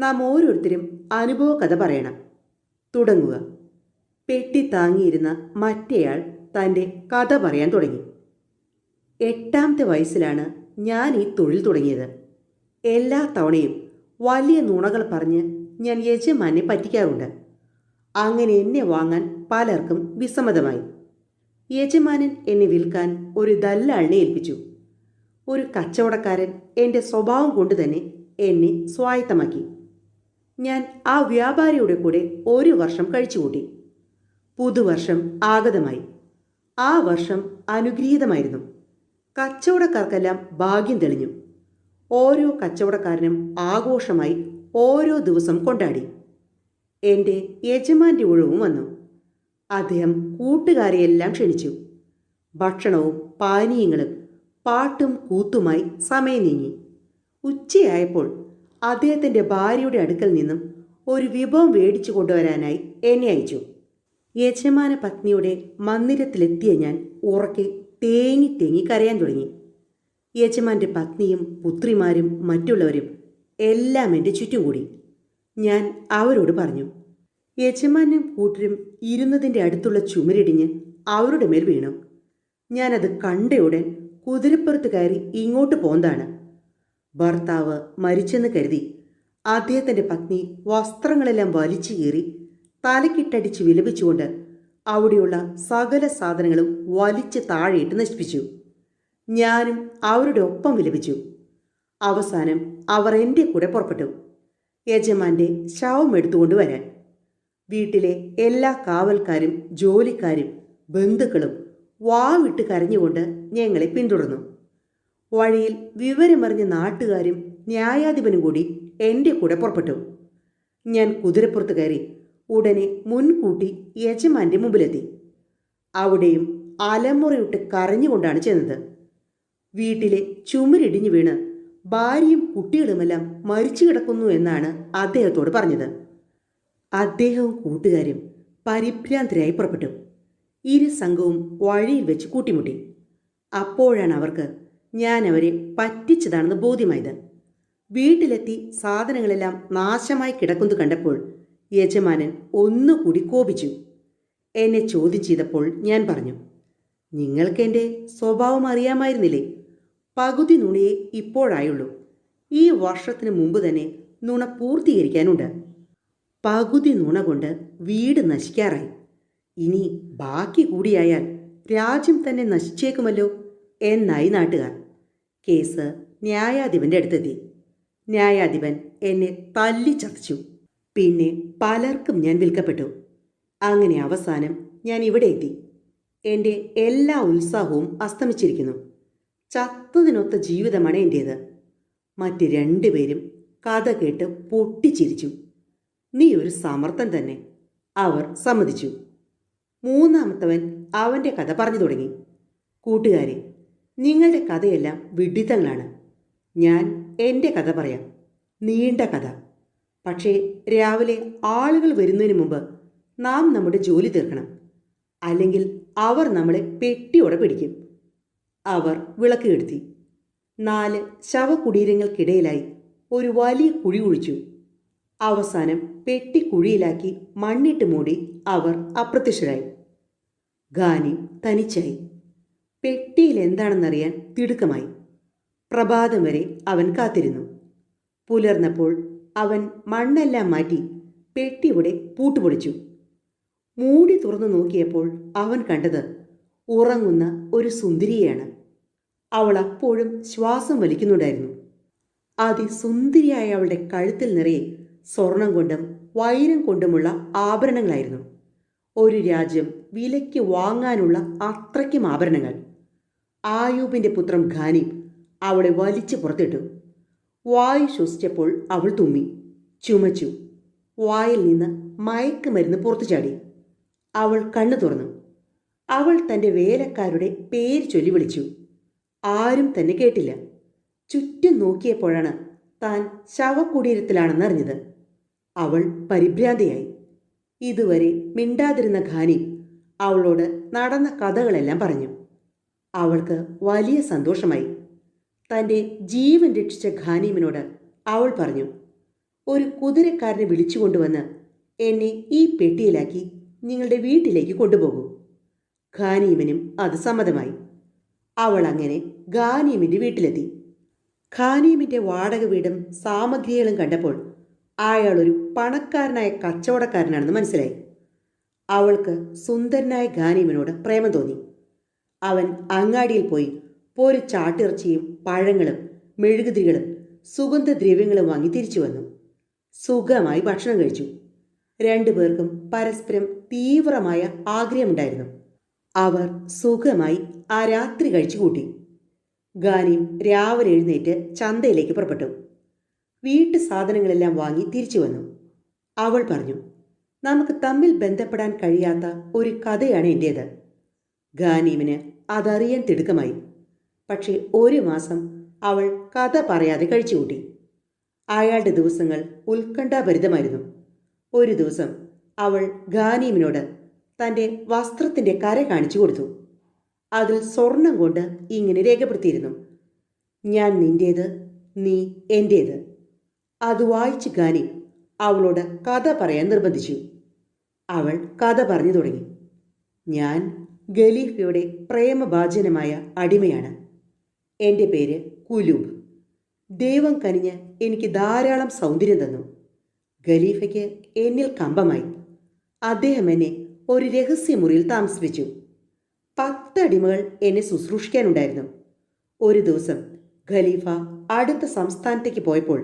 നാം ഓരോരുത്തരും അനുഭവ കഥ പറയണം. തുടങ്ങുക. പെട്ടി താങ്ങിയിരുന്ന മറ്റേയാൾ തൻ്റെ കഥ പറയാൻ തുടങ്ങി. 8ാമത്തെ വയസ്സിലാണ് ഞാൻ ഈ തൊഴിൽ തുടങ്ങിയത്. എല്ലാ തവണയും വലിയ നുണകൾ പറഞ്ഞ് ഞാൻ യജമാനെ പറ്റിക്കാറുണ്ട്. അങ്ങനെ എന്നെ വാങ്ങാൻ പലർക്കും വിസമ്മതമായി. യജമാനൻ എന്നെ വിൽക്കാൻ ഒരു ദല്ലാളിനെ ഏൽപ്പിച്ചു. ഒരു കച്ചവടക്കാരൻ എൻ്റെ സ്വഭാവം കൊണ്ട് തന്നെ എന്നെ സ്വായത്തമാക്കി. ഞാൻ ആ വ്യാപാരിയുടെ കൂടെ 1 വർഷം കഴിച്ചുകൂട്ടി. പുതുവർഷം ആഗതമായി. ആ വർഷം അനുഗ്രഹീതമായിരുന്നു. കച്ചവടക്കാർക്കെല്ലാം ഭാഗ്യം തെളിഞ്ഞു. ഓരോ കച്ചവടക്കാരനും ആഘോഷമായി ഓരോ ദിവസം കൊണ്ടാടി. എൻ്റെ യജമാൻ്റെ ഒഴിവും വന്നു. അദ്ദേഹം കൂട്ടുകാരെയെല്ലാം ക്ഷണിച്ചു. ഭക്ഷണവും പാനീയങ്ങളും പാട്ടും കൂത്തുമായി സമയം നീങ്ങി. ഉച്ചയായപ്പോൾ അദ്ദേഹത്തിൻ്റെ ഭാര്യയുടെ അടുക്കൽ നിന്നും ഒരു വിഭവം മേടിച്ചു കൊണ്ടുവരാനായി എന്നെ അയച്ചു. യജമാന പത്നിയുടെ മന്ദിരത്തിലെത്തിയ ഞാൻ ഉറക്കെ തേങ്ങി തേങ്ങി കരയാൻ തുടങ്ങി. യജമാൻ്റെ പത്നിയും പുത്രിമാരും മറ്റുള്ളവരും എല്ലാം എൻ്റെ ചുറ്റും കൂടി. ഞാൻ അവരോട് പറഞ്ഞു. യജമാനും കൂട്ടരും ഇരുന്നതിൻ്റെ അടുത്തുള്ള ചുമരിടിഞ്ഞ് അവരുടെ മേൽ വീണു. ഞാനത് കണ്ടയുടൻ കുതിരപ്പുറത്ത് കയറി ഇങ്ങോട്ട് പോന്നതാണ്. ഭർത്താവ് മരിച്ചെന്ന് കരുതി അദ്ദേഹത്തിൻ്റെ പത്നി വസ്ത്രങ്ങളെല്ലാം വലിച്ചു കീറി തലക്കിട്ടടിച്ച് വിലപിച്ചുകൊണ്ട് അവിടെയുള്ള സകല സാധനങ്ങളും വലിച്ച് താഴെയിട്ട് നശിപ്പിച്ചു. ഞാനും അവരുടെ ഒപ്പം വിലപിച്ചു. അവസാനം അവർ എൻ്റെ കൂടെ പുറപ്പെട്ടു, യജമാൻ്റെ ശവം എടുത്തുകൊണ്ട് വരാൻ. വീട്ടിലെ എല്ലാ കാവൽക്കാരും ജോലിക്കാരും ബന്ധുക്കളും വാവിട്ട് കരഞ്ഞുകൊണ്ട് ഞങ്ങളെ പിന്തുടർന്നു. വഴിയിൽ വിവരമറിഞ്ഞ നാട്ടുകാരും ന്യായാധിപനും കൂടി എൻ്റെ കൂടെ പുറപ്പെട്ടു. ഞാൻ കുതിരപ്പുറത്ത് കയറി ഉടനെ മുൻകൂട്ടി യജമാൻ്റെ മുമ്പിലെത്തി. അവിടെയും അലമുറയിട്ട് കരഞ്ഞുകൊണ്ടാണ് ചെന്നത്. വീട്ടിലെ ചുമരിടിഞ്ഞു വീണ് ഭാര്യയും കുട്ടികളുമെല്ലാം മരിച്ചു കിടക്കുന്നു എന്നാണ് അദ്ദേഹത്തോട് പറഞ്ഞത്. അദ്ദേഹവും കൂട്ടുകാരും പരിഭ്രാന്തരായി പുറപ്പെട്ടു. 2 സംഘവും വഴിയിൽ വെച്ച് കൂട്ടിമുട്ടി. അപ്പോഴാണ് അവർക്ക് ഞാൻ അവരെ പറ്റിച്ചതാണെന്ന് ബോധ്യമായത്. വീട്ടിലെത്തി സാധനങ്ങളെല്ലാം നാശമായി കിടക്കുന്നത് കണ്ടപ്പോൾ യജമാനൻ ഒന്നുകൂടി കോപിച്ചു. എന്നെ ചോദ്യം ചെയ്തപ്പോൾ ഞാൻ പറഞ്ഞു, നിങ്ങൾക്ക് എൻ്റെ സ്വഭാവം അറിയാമായിരുന്നില്ലേ? പകുതി നുണയെ ഇപ്പോഴായുള്ളൂ. ഈ വർഷത്തിന് മുമ്പ് തന്നെ നുണ പൂർത്തീകരിക്കാനുണ്ട്. പകുതി നുണ കൊണ്ട് വീട് നശിക്കാറായി. ഇനി ബാക്കി കൂടിയായാൽ രാജ്യം തന്നെ നശിച്ചേക്കുമല്ലോ എന്നായി നാട്ടുകാർ. കേസ് ന്യായാധിപന്റെ അടുത്തെത്തി. ന്യായാധിപൻ എന്നെ തല്ലിച്ചതച്ചു. പിന്നെ പലർക്കും ഞാൻ വിൽക്കപ്പെട്ടു. അങ്ങനെ അവസാനം ഞാൻ ഇവിടെ എത്തി. എൻ്റെ എല്ലാ ഉത്സാഹവും അസ്തമിച്ചിരിക്കുന്നു. ചത്തതിനൊത്ത ജീവിതമാണ് എൻ്റേത്. മറ്റ് രണ്ടുപേരും കഥ കേട്ട് പൊട്ടിച്ചിരിച്ചു. നീ ഒരു സമർത്ഥൻ തന്നെ, അവർ സമ്മതിച്ചു. മൂന്നാമത്തവൻ അവൻ്റെ കഥ പറഞ്ഞു തുടങ്ങി. കൂട്ടുകാരെ, നിങ്ങളുടെ കഥയെല്ലാം വിഡ്ഢിത്തങ്ങളാണ്. ഞാൻ എൻ്റെ കഥ പറയാം. നീണ്ട കഥ. പക്ഷേ രാവിലെ ആളുകൾ വരുന്നതിന് മുമ്പ് നാം നമ്മുടെ ജോലി തീർക്കണം. അല്ലെങ്കിൽ അവർ നമ്മളെ പെട്ടിയോടെ പിടിക്കും. അവർ വിളക്ക് കെടുത്തി. 4 ശവകുടീരങ്ങൾക്കിടയിലായി ഒരു വലിയ കുഴി കുഴിച്ചു. അവസാനം പെട്ടി കുഴിയിലാക്കി മണ്ണിട്ട് മൂടി അവർ അപ്രത്യക്ഷരായി. ഗാനി തനിച്ചായി. പെട്ടിയിൽ എന്താണെന്നറിയാൻ തിടുക്കമായി. പ്രഭാതം വരെ അവൻ കാത്തിരുന്നു. പുലർന്നപ്പോൾ അവൻ മണ്ണെല്ലാം മാറ്റി പെട്ടിയുടെ പൂട്ടുപൊളിച്ചു. മൂടി തുറന്നു നോക്കിയപ്പോൾ അവൻ കണ്ടത് ഉറങ്ങുന്ന ഒരു സുന്ദരിയെയാണ്. അവൾ അപ്പോഴും ശ്വാസം വലിക്കുന്നുണ്ടായിരുന്നു. അതിസുന്ദരിയായ അവളുടെ കഴുത്തിൽ നിറയെ സ്വർണം കൊണ്ടും വൈരം കൊണ്ടുമുള്ള ആഭരണങ്ങളായിരുന്നു. ഒരു രാജ്യം വിലയ്ക്ക് വാങ്ങാനുള്ള അത്രയ്ക്കും ആഭരണങ്ങൾ. ആയൂബിന്റെ പുത്രൻ ഖാനിം അവളെ വലിച്ചു പുറത്തിട്ടു. വായു ശ്വസിച്ചപ്പോൾ അവൾ തുമ്മി, ചുമച്ചു. വായിൽ നിന്ന് മയക്കുമരുന്ന് പുറത്തു ചാടി. അവൾ കണ്ണു തുറന്നു. അവൾ തൻ്റെ വേലക്കാരുടെ പേര് ചൊല്ലി വിളിച്ചു. ആരും തന്നെ കേട്ടില്ല. ചുറ്റും നോക്കിയപ്പോഴാണ് താൻ ശവകുടീരത്തിലാണെന്നറിഞ്ഞത്. അവൾ പരിഭ്രാന്തിയായി. ഇതുവരെ മിണ്ടാതിരുന്ന ഖാനിം അവളോട് നടന്ന കഥകളെല്ലാം പറഞ്ഞു. അവൾക്ക് വലിയ സന്തോഷമായി. തൻ്റെ ജീവൻ രക്ഷിച്ച ഖാനിമിനോട് അവൾ പറഞ്ഞു, ഒരു കുതിരക്കാരനെ വിളിച്ചുകൊണ്ടുവന്ന് എന്നെ ഈ പെട്ടിയിലാക്കി നിങ്ങളുടെ വീട്ടിലേക്ക് കൊണ്ടുപോകൂ. ഖാനീമിനും അത് സമ്മതമായി. അവൾ അങ്ങനെ ഖാനീമിൻ്റെ വീട്ടിലെത്തി. ഖാനീമിൻ്റെ വാടക വീടും സാമഗ്രികളും കണ്ടപ്പോൾ അയാളൊരു പണക്കാരനായ കച്ചവടക്കാരനാണെന്ന് മനസ്സിലായി. അവൾക്ക് സുന്ദരനായ ഖാനീമിനോട് പ്രേമം തോന്നി. അവൻ അങ്ങാടിയിൽ പോയി പൊരിച്ചാട്ടിറച്ചിയും പഴങ്ങളും മെഴുകുതിരികളും സുഗന്ധദ്രവ്യങ്ങളും വാങ്ങി തിരിച്ചു വന്നു. സുഖമായി ഭക്ഷണം കഴിച്ചു. രണ്ടുപേർക്കും പരസ്പരം തീവ്രമായ ആഗ്രഹമുണ്ടായിരുന്നു. അവർ സുഖമായി ആ രാത്രി കഴിച്ചു കൂട്ടി. ഖാനിം രാവിലെ എഴുന്നേറ്റ് ചന്തയിലേക്ക് പുറപ്പെട്ടു. വീട്ടു സാധനങ്ങളെല്ലാം വാങ്ങി തിരിച്ചു വന്നു. അവൾ പറഞ്ഞു, നമുക്ക് തമ്മിൽ ബന്ധപ്പെടാൻ കഴിയാത്ത ഒരു കഥയാണ് എൻ്റേത്. ഖാനീമിന് അതറിയാൻ തിടുക്കമായി. പക്ഷേ 1 മാസം അവൾ കഥ പറയാതെ കഴിച്ചുകൂട്ടി. അയാളുടെ ദിവസങ്ങൾ ഉത്കണ്ഠാഭരിതമായിരുന്നു. ഒരു ദിവസം അവൾ ഖാനീമിനോട് തൻ്റെ വസ്ത്രത്തിൻ്റെ കര കാണിച്ചു കൊടുത്തു. അതിൽ സ്വർണം കൊണ്ട് ഇങ്ങനെ രേഖപ്പെടുത്തിയിരുന്നു, ഞാൻ നിൻ്റേത്, നീ എൻ്റേത്. അത് വായിച്ച് ഖാനിം അവളോട് കഥ പറയാൻ നിർബന്ധിച്ചു. അവൾ കഥ പറഞ്ഞു തുടങ്ങി. ഞാൻ ഖലീഫയുടെ പ്രേമഭാജനമായ അടിമയാണ്. എൻ്റെ പേര് കുലൂബ്. ദൈവം കനിഞ്ഞ് എനിക്ക് ധാരാളം സൗന്ദര്യം തന്നു. ഖലീഫയ്ക്ക് എന്നിൽ കമ്പമായി. അദ്ദേഹം എന്നെ ഒരു രഹസ്യമുറിയിൽ താമസിപ്പിച്ചു. 10 അടിമകൾ എന്നെ ശുശ്രൂഷിക്കാനുണ്ടായിരുന്നു. ഒരു ദിവസം ഖലീഫ അടുത്ത സംസ്ഥാനത്തേക്ക് പോയപ്പോൾ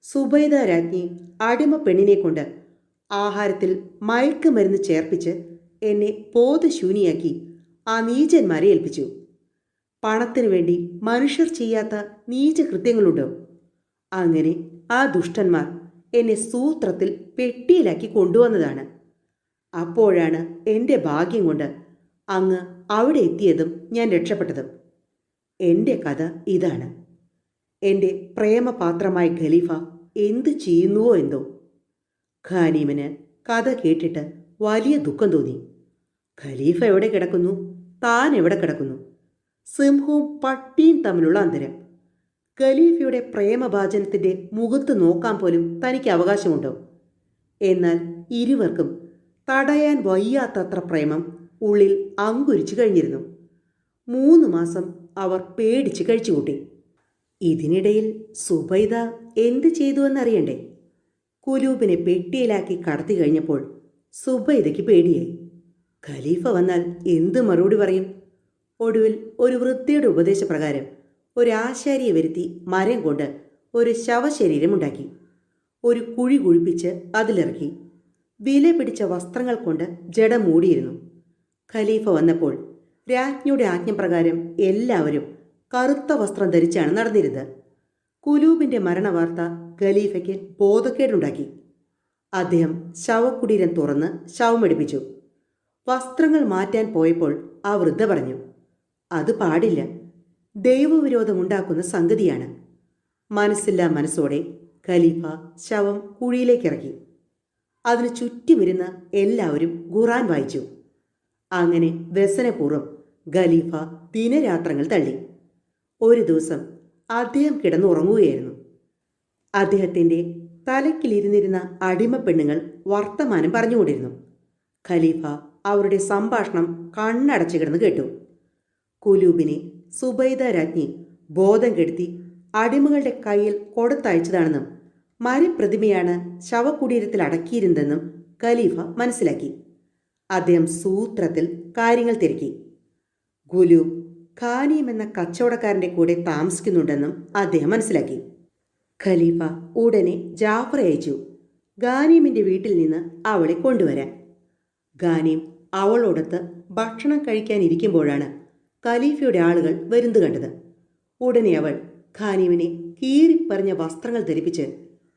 സുബൈദ രാജ്ഞി അടിമ പെണ്ണിനെ കൊണ്ട് ആഹാരത്തിൽ മയക്കുമരുന്ന് ചേർപ്പിച്ച് എന്നെ ബോധശൂന്യാക്കി ആ നീചന്മാരെ ഏൽപ്പിച്ചു. പണത്തിനു വേണ്ടി മനുഷ്യർ ചെയ്യാത്ത നീചകൃത്യങ്ങളുണ്ടോ? അങ്ങനെ ആ ദുഷ്ടന്മാർ എന്നെ സൂത്രത്തിൽ പെട്ടിയിലാക്കി കൊണ്ടുവന്നതാണ്. അപ്പോഴാണ് എൻ്റെ ഭാഗ്യം കൊണ്ട് അങ്ങ് അവിടെ എത്തിയതും ഞാൻ രക്ഷപ്പെട്ടതും. എൻ്റെ കഥ ഇതാണ്. എൻ്റെ പ്രേമപാത്രമായ ഖലീഫ എന്തു ചെയ്യുന്നുവോ എന്തോ. ഖാനീമിന് കഥ കേട്ടിട്ട് വലിയ ദുഃഖം തോന്നി. ഖലീഫ എവിടെ കിടക്കുന്നു, താൻ എവിടെ കിടക്കുന്നു? സിംഹവും പട്ടിയും തമ്മിലുള്ള അന്തരം. ഖലീഫയുടെ പ്രേമഭാജനത്തിൻ്റെ മുഖത്ത് നോക്കാൻ പോലും തനിക്ക് അവകാശമുണ്ടോ? എന്നാൽ ഇരുവർക്കും തടയാൻ വയ്യാത്തത്ര പ്രേമം ഉള്ളിൽ അങ്കുരിച്ചു കഴിഞ്ഞിരുന്നു. 3 മാസം അവർ പേടിച്ച് കഴിച്ചുകൂട്ടി. ഇതിനിടയിൽ സുബൈദ എന്ത് ചെയ്തുവെന്നറിയണ്ടേ? കുലൂബിനെ പെട്ടിയിലാക്കി കടത്തി കഴിഞ്ഞപ്പോൾ സുബൈദയ്ക്ക് പേടിയായി. ഖലീഫ വന്നാൽ എന്ത് മറുപടി പറയും? ഒടുവിൽ ഒരു വൃദ്ധയുടെ ഉപദേശപ്രകാരം ഒരു ആശാരിയെ വരുത്തി മരം കൊണ്ട് ഒരു ശവശരീരമുണ്ടാക്കി. ഒരു കുഴി കുഴിപ്പിച്ച് അതിലിറക്കി. വില പിടിച്ച വസ്ത്രങ്ങൾ കൊണ്ട് ജഡ മൂടിയിരുന്നു. ഖലീഫ വന്നപ്പോൾ രാജ്ഞിയുടെ ആജ്ഞപ്രകാരം എല്ലാവരും കറുത്ത വസ്ത്രം ധരിച്ചാണ് നടന്നിരുന്നത്. കുലൂബിൻ്റെ മരണവാർത്ത ഖലീഫയ്ക്ക് ബോധക്കേടുണ്ടാക്കി. അദ്ദേഹം ശവകുടീരം തുറന്ന് ശവമെടുപ്പിച്ചു. വസ്ത്രങ്ങൾ മാറ്റാൻ പോയപ്പോൾ ആ വൃദ്ധ പറഞ്ഞു, അത് പാടില്ല, ദൈവവിരോധമുണ്ടാക്കുന്ന സംഗതിയാണ്. മനസ്സില്ലാ മനസ്സോടെ ഖലീഫ ശവം കുഴിയിലേക്കിറക്കി. അതിന് ചുറ്റുമിരുന്ന് എല്ലാവരും ഖുർആൻ വായിച്ചു. അങ്ങനെ വ്യസനപൂർവ്വം ഖലീഫ ദിനരാത്രങ്ങൾ തള്ളി. ഒരു ദിവസം അദ്ദേഹം കിടന്നുറങ്ങുകയായിരുന്നു. അദ്ദേഹത്തിൻ്റെ തലക്കിലിരുന്നിരുന്ന അടിമപ്പെണ്ണുങ്ങൾ വർത്തമാനം പറഞ്ഞുകൊണ്ടിരുന്നു. ഖലീഫ അവരുടെ സംഭാഷണം കണ്ണടച്ചു കിടന്ന് കേട്ടു. കുലൂബിനെ സുബൈദ രാജ്ഞി ബോധം കെടുത്തി അടിമകളുടെ കയ്യിൽ കൊടുത്തയച്ചതാണെന്നും മരപ്രതിമയാണ് ശവകുടീരത്തിൽ അടക്കിയിരുന്നതെന്നും ഖലീഫ മനസ്സിലാക്കി. അദ്ദേഹം സൂത്രത്തിൽ കാര്യങ്ങൾ തിരക്കി. കുലൂബ് ഖാനിയം എന്ന കച്ചവടക്കാരൻ്റെ കൂടെ താമസിക്കുന്നുണ്ടെന്നും അദ്ദേഹം മനസ്സിലാക്കി. ഖലീഫ ഉടനെ ജാഫറെ അയച്ചു ഖാനീമിൻ്റെ വീട്ടിൽ നിന്ന് അവളെ കൊണ്ടുവരാൻ. ഖാനീം അവളോടൊത്ത് ഭക്ഷണം കഴിക്കാനിരിക്കുമ്പോഴാണ് ഖലീഫയുടെ ആളുകൾ വരുന്നത് കണ്ടത്. ഉടനെ അവൾ ഖാനീമിനെ കീറിപ്പറിഞ്ഞ വസ്ത്രങ്ങൾ ധരിപ്പിച്ച്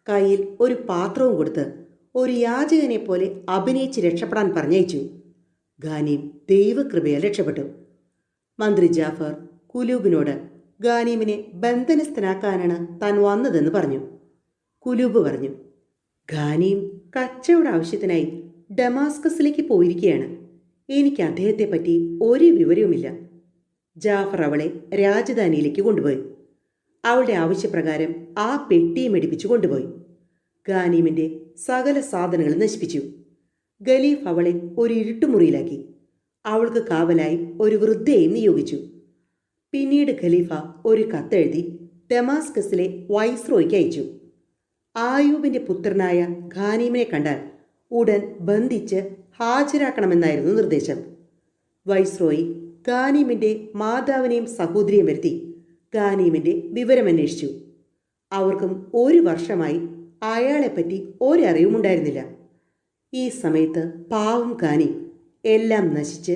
കയ്യിൽ ഒരു പാത്രവും കൊടുത്ത് ഒരു യാചകനെ പോലെ അഭിനയിച്ച് രക്ഷപ്പെടാൻ പറഞ്ഞയച്ചു. ഖാനീം ദൈവകൃപയാൽ രക്ഷപ്പെട്ടു. മന്ത്രി ജാഫർ കുലൂബിനോട് ഖാനീമിനെ ബന്ധനസ്ഥനാക്കാനാണ് താൻ വന്നതെന്ന് പറഞ്ഞു. കുലൂബ് പറഞ്ഞു, ഖാനീം കച്ചവട ആവശ്യത്തിനായി ഡമാസ്കസിലേക്ക് പോയിരിക്കുകയാണ്. എനിക്ക് അദ്ദേഹത്തെപ്പറ്റി ഒരു വിവരവുമില്ല. ജാഫർ അവളെ രാജധാനിയിലേക്ക് കൊണ്ടുപോയി. അവളുടെ ആവശ്യപ്രകാരം ആ പെട്ടിയും എടുപ്പിച്ചു കൊണ്ടുപോയി. ഖാനീമിൻ്റെ സകല സാധനങ്ങളും നശിപ്പിച്ചു. ഖലീഫ അവളെ ഒരു ഇരുട്ടുമുറിയിലാക്കി. അവൾക്ക് കാവലായി ഒരു വൃദ്ധയെയും നിയോഗിച്ചു. പിന്നീട് ഖലീഫ ഒരു കത്തെഴുതി ഡമാസ്കസിലെ വൈസ്രോയ്ക്ക് അയച്ചു. ആയൂബിൻ്റെ പുത്രനായ ഖാനീമിനെ കണ്ടാൽ ഉടൻ ബന്ധിച്ച് ഹാജരാക്കണമെന്നായിരുന്നു നിർദ്ദേശം. വൈസ്രോയി ഖാനീമിൻ്റെ മാതാവിനെയും സഹോദരിയും വരുത്തി ഖാനീമിൻ്റെ വിവരമന്വേഷിച്ചു. അവർക്കും ഒരു വർഷമായി അയാളെപ്പറ്റി ഒരറിവുമുണ്ടായിരുന്നില്ല. ഈ സമയത്ത് പാവം ഖാനീം എല്ലാം നശിച്ച്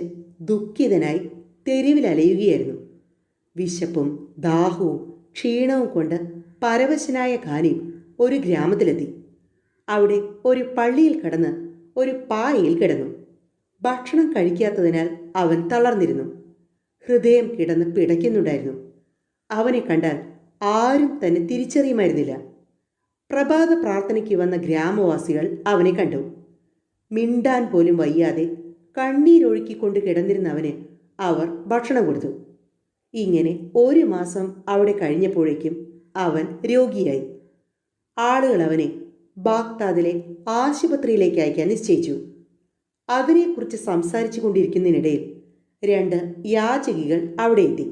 ദുഃഖിതനായി തെരുവിലലയുകയായിരുന്നു. വിശപ്പും ദാഹവും ക്ഷീണവും കൊണ്ട് പരവശനായ ഖാനീം ഒരു ഗ്രാമത്തിലെത്തി. അവിടെ ഒരു പള്ളിയിൽ കടന്ന് ഒരു പായയിൽ കിടന്നു. ഭക്ഷണം കഴിക്കാത്തതിനാൽ അവൻ തളർന്നിരുന്നു. ഹൃദയം കിടന്ന് പിടയ്ക്കുന്നുണ്ടായിരുന്നു. അവനെ കണ്ടാൽ ആരും തന്നെ തിരിച്ചറിയുമായിരുന്നില്ല. പ്രഭാത പ്രാർത്ഥനയ്ക്ക് വന്ന ഗ്രാമവാസികൾ അവനെ കണ്ടു. മിണ്ടാൻ പോലും വയ്യാതെ കണ്ണീരൊഴുക്കിക്കൊണ്ട് കിടന്നിരുന്ന അവന് അവർ ഭക്ഷണം കൊടുത്തു. ഇങ്ങനെ ഒരു മാസം അവിടെ കഴിഞ്ഞപ്പോഴേക്കും അവൻ രോഗിയായി. ആളുകൾ അവനെ ബാഗ്ദാദിലെ ആശുപത്രിയിലേക്ക് അയക്കാൻ നിശ്ചയിച്ചു. അതിനെക്കുറിച്ച് സംസാരിച്ചു കൊണ്ടിരിക്കുന്നതിനിടയിൽ 2 യാചകികൾ അവിടെ എത്തി.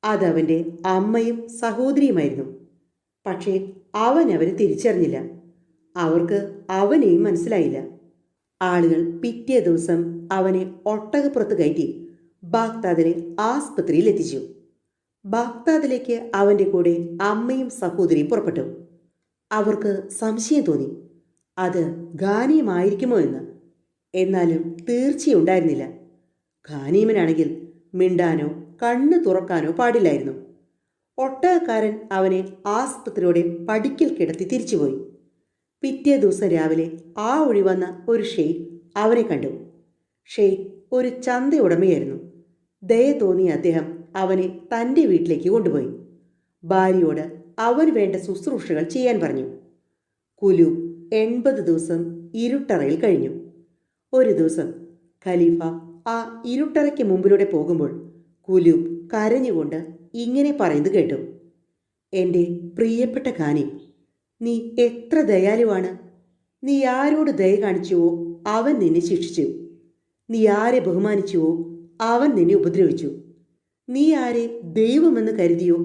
അതവൻ്റെ അമ്മയും സഹോദരിയുമായിരുന്നു. പക്ഷേ അവൻ അവരെ തിരിച്ചറിഞ്ഞില്ല. അവർക്ക് അവനെയും മനസ്സിലായില്ല. ആളുകൾ പിറ്റേ ദിവസം അവനെ ഒട്ടകപ്പുറത്ത് കയറ്റി ബാഗ്ദാദിലെ ആസ്പത്രിയിൽ എത്തിച്ചു. ബാഗ്ദാദിലേക്ക് അവൻ്റെ കൂടെ അമ്മയും സഹോദരിയും പുറപ്പെട്ടു. അവർക്ക് സംശയം തോന്നി, അത് ഖാനീമായിരിക്കുമോ എന്ന്. എന്നാലും തീർച്ചയുണ്ടായിരുന്നില്ല. ഖാനീമനാണെങ്കിൽ മിണ്ടാനോ കണ്ണ് തുറക്കാനോ പാടില്ലായിരുന്നു. ഒട്ടകക്കാരൻ അവനെ ആസ്പത്രിയുടെ പടിക്കൽ കിടത്തി തിരിച്ചുപോയി. പിറ്റേ ദിവസം രാവിലെ ആ വഴി വന്ന ഒരു ഷെയ്ഖ് അവനെ കണ്ടു. ഷെയ്ഖ് ഒരു ചന്ത ഉടമയായിരുന്നു. ദയ തോന്നിയ അദ്ദേഹം അവനെ തൻ്റെ വീട്ടിലേക്ക് കൊണ്ടുപോയി. ഭാര്യയോട് അവന് വേണ്ട ശുശ്രൂഷകൾ ചെയ്യാൻ പറഞ്ഞു. കുലൂബ് 80 ദിവസം ഇരുട്ടറയിൽ കഴിഞ്ഞു. ഒരു ദിവസം ഖലീഫ ആ ഇരുട്ടറയ്ക്ക് മുമ്പിലൂടെ പോകുമ്പോൾ കുലൂബ് കരഞ്ഞുകൊണ്ട് ഇങ്ങനെ പറയുന്നത് കേട്ടു, എൻ്റെ പ്രിയപ്പെട്ട ഖാനീം, നീ എത്ര ദയാലുവാണ്. നീ ആരോട് ദയ കാണിച്ചുവോ അവൻ നിന്നെ ശിക്ഷിച്ചു. നീ ആരെ ബഹുമാനിച്ചുവോ അവൻ നിന്നെ ഉപദ്രവിച്ചു. നീ ആരെ ദൈവമെന്ന് കരുതിയോ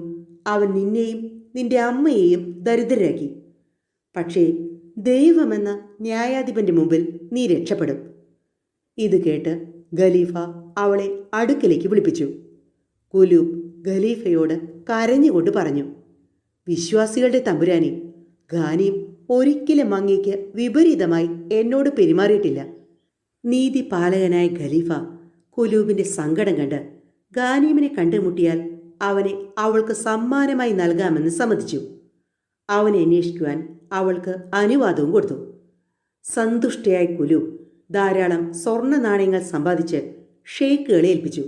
അവൻ നിന്നെയും നിന്റെ അമ്മയെയും ദരിദ്രരാക്കി. പക്ഷേ ദൈവമെന്ന ന്യായാധിപൻ്റെ മുമ്പിൽ നീ രക്ഷപ്പെടും. ഇത് കേട്ട് ഖലീഫ അവളെ അടുക്കലേക്ക് വിളിപ്പിച്ചു. കുലൂബ് ഖലീഫയോട് കരഞ്ഞുകൊണ്ട് പറഞ്ഞു, വിശ്വാസികളുടെ തമ്പുരാനെ, ഗാനിം ഒരിക്കലും അങ്ങേക്ക് വിപരീതമായി എന്നോട് പെരുമാറിയിട്ടില്ല. നീതിപാലകനായ ഖലീഫ കുലൂബിന്റെ സങ്കടം കണ്ട് ഗാനീമിനെ കണ്ടുമുട്ടിയാൽ അവനെ അവൾക്ക് സമ്മാനമായി നൽകാമെന്ന് സമ്മതിച്ചു. അവനെ അന്വേഷിക്കുവാൻ അവൾക്ക് അനുവാദവും കൊടുത്തു. സന്തുഷ്ടയായ കുലൂബ് ധാരാളം സ്വർണ്ണ നാണയങ്ങൾ സമ്പാദിച്ച് ഷെയ്ഖുകളെ ഏൽപ്പിച്ചു,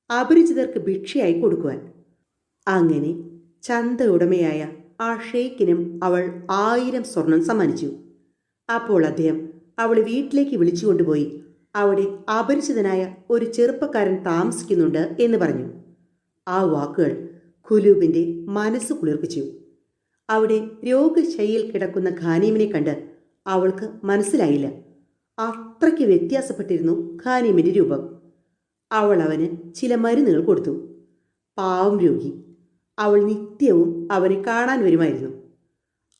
അപരിചിതർക്ക് ഭിക്ഷയായി കൊടുക്കുവാൻ. അങ്ങനെ ചന്ത ഉടമയായ ആ ഷെയ്ഖിനും അവൾ 1000 സ്വർണം സമ്മാനിച്ചു. അപ്പോൾ അദ്ദേഹം അവളെ വീട്ടിലേക്ക് വിളിച്ചുകൊണ്ടുപോയി അവിടെ അപരിചിതനായ ഒരു ചെറുപ്പക്കാരൻ താമസിക്കുന്നുണ്ട് എന്ന് പറഞ്ഞു. ആ വാക്കുകൾ കുലൂബിന്റെ മനസ്സ് കുളിർപ്പിച്ചു. അവിടെ രോഗശയ്യയിൽ കിടക്കുന്ന ഖാനീമിനെ കണ്ട് അവൾക്ക് മനസ്സിലായില്ല. അത്രയ്ക്ക് വ്യത്യാസപ്പെട്ടിരുന്നു ഖാനീമിന്റെ രൂപം. അവൾ അവന് ചില മരുന്നുകൾ കൊടുത്തു. പാവം രോഗി. അവൾ നിത്യവും അവനെ കാണാൻ വരുമായിരുന്നു.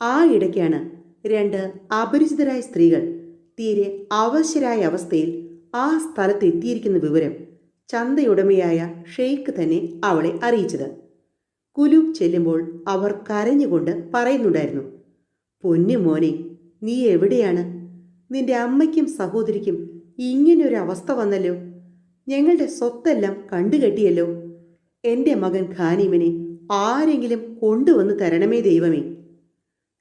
ആ ഇടയ്ക്കാണ് 2 അപരിചിതരായ സ്ത്രീകൾ തീരെ അവശരായ അവസ്ഥയിൽ ആ സ്ഥലത്ത് എത്തിയിരിക്കുന്ന വിവരം ചന്തയുടമയായ ഷെയ്ഖ് തന്നെ അവളെ അറിയിച്ചത്. കുലൂബ് ചെല്ലുമ്പോൾ അവർ കരഞ്ഞുകൊണ്ട് പറയുന്നുണ്ടായിരുന്നു, പൊന്നു മോനെ, നീ എവിടെയാണ്? നിന്റെ അമ്മയ്ക്കും സഹോദരിക്കും ഇങ്ങനൊരു അവസ്ഥ വന്നല്ലോ. ഞങ്ങളുടെ സ്വത്തെല്ലാം കണ്ടുകെട്ടിയല്ലോ. എൻ്റെ മകൻ ഖാനീമിനെ ആരെങ്കിലും കൊണ്ടുവന്ന് തരണമേ ദൈവമേ.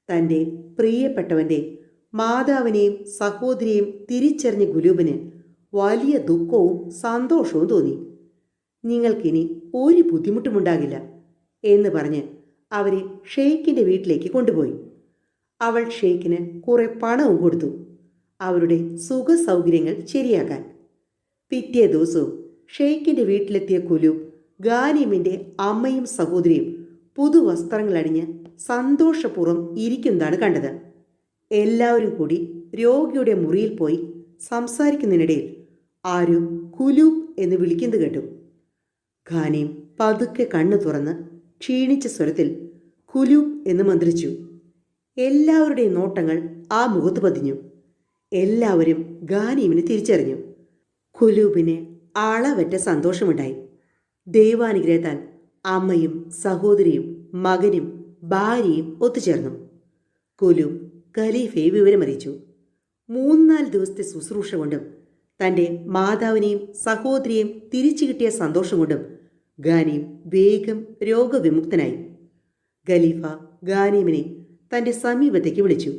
തൻ്റെ പ്രിയപ്പെട്ടവൻ്റെ മാതാവിനെയും സഹോദരിയെയും തിരിച്ചറിഞ്ഞ കുലൂബിന് വലിയ ദുഃഖവും സന്തോഷവും തോന്നി. നിങ്ങൾക്കിനി ഒരു ബുദ്ധിമുട്ടുമുണ്ടാകില്ല എന്ന് പറഞ്ഞ് അവരെ ഷെയ്ഖിൻ്റെ വീട്ടിലേക്ക് കൊണ്ടുപോയി. അവൾ ഷെയ്ഖിന് കുറെ പണവും കൊടുത്തു, അവരുടെ സുഖ സൗകര്യങ്ങൾ ശരിയാക്കാൻ. പിറ്റേ ദിവസവും ഷെയ്ഖിൻ്റെ വീട്ടിലെത്തിയ കുലൂബ് ഗാനീമിൻ്റെ അമ്മയും സഹോദരിയും പുതുവസ്ത്രങ്ങളണിഞ്ഞ് സന്തോഷപൂർവ്വം ഇരിക്കുന്നതാണ് കണ്ടത്. എല്ലാവരും കൂടി രോഗിയുടെ മുറിയിൽ പോയി സംസാരിക്കുന്നതിനിടയിൽ ആരും കുലൂബ് എന്ന് വിളിക്കുന്നത് കേട്ടു. ഖാനീം പതുക്കെ കണ്ണു തുറന്ന് ക്ഷീണിച്ച സ്വരത്തിൽ കുലൂബ് എന്ന് മന്ത്രിച്ചു. എല്ലാവരുടെയും നോട്ടങ്ങൾ ആ മുഖത്ത് പതിഞ്ഞു. എല്ലാവരും ഖാനീമിനെ തിരിച്ചറിഞ്ഞു. കുലൂബിന് അളവറ്റ സന്തോഷമുണ്ടായി. ദൈവാനുഗ്രഹത്താൽ അമ്മയും സഹോദരിയും മകനും ഭാര്യയും ഒത്തുചേർന്നു. കുലൂബ് ഖലീഫയെ വിവരമറിയിച്ചു. 3-4 ദിവസത്തെ ശുശ്രൂഷ കൊണ്ടും തൻ്റെ മാതാവിനെയും സഹോദരിയെയും തിരിച്ചു കിട്ടിയ സന്തോഷം കൊണ്ടും ഖാനീം വേഗം രോഗവിമുക്തനായി. ഖലീഫ ഖാനീമിനെ തൻ്റെ സമീപത്തേക്ക് വിളിച്ചു.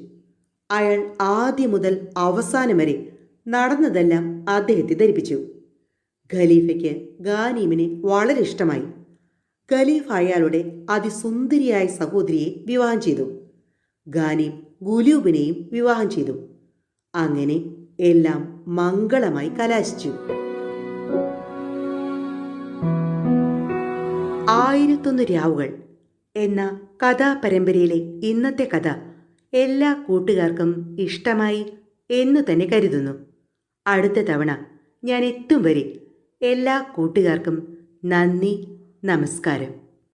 അയാൾ ആദ്യം മുതൽ അവസാനം വരെ നടന്നതെല്ലാം അദ്ദേഹത്തെ ധരിപ്പിച്ചു. ഖലീഫയ്ക്ക് ഖാനീമിനെ വളരെ ഇഷ്ടമായി. ഖലീഫ അയാളുടെ അതിസുന്ദരിയായ സഹോദരിയെ വിവാഹം ചെയ്തു. ഖാനീം കുലൂബിനെയും വിവാഹം ചെയ്തു. അങ്ങനെ എല്ലാം മംഗളമായി കലാശിച്ചു. 1001 രാവുകൾ എന്ന കഥാപരമ്പരയിലെ ഇന്നത്തെ കഥ എല്ലാ കൂട്ടുകാർക്കും ഇഷ്ടമായി എന്ന് തന്നെ കരുതുന്നു. അടുത്ത തവണ ഞാൻ എത്തും വരെ എല്ലാ കൂട്ടുകാർക്കും നന്ദി, നമസ്കാരം.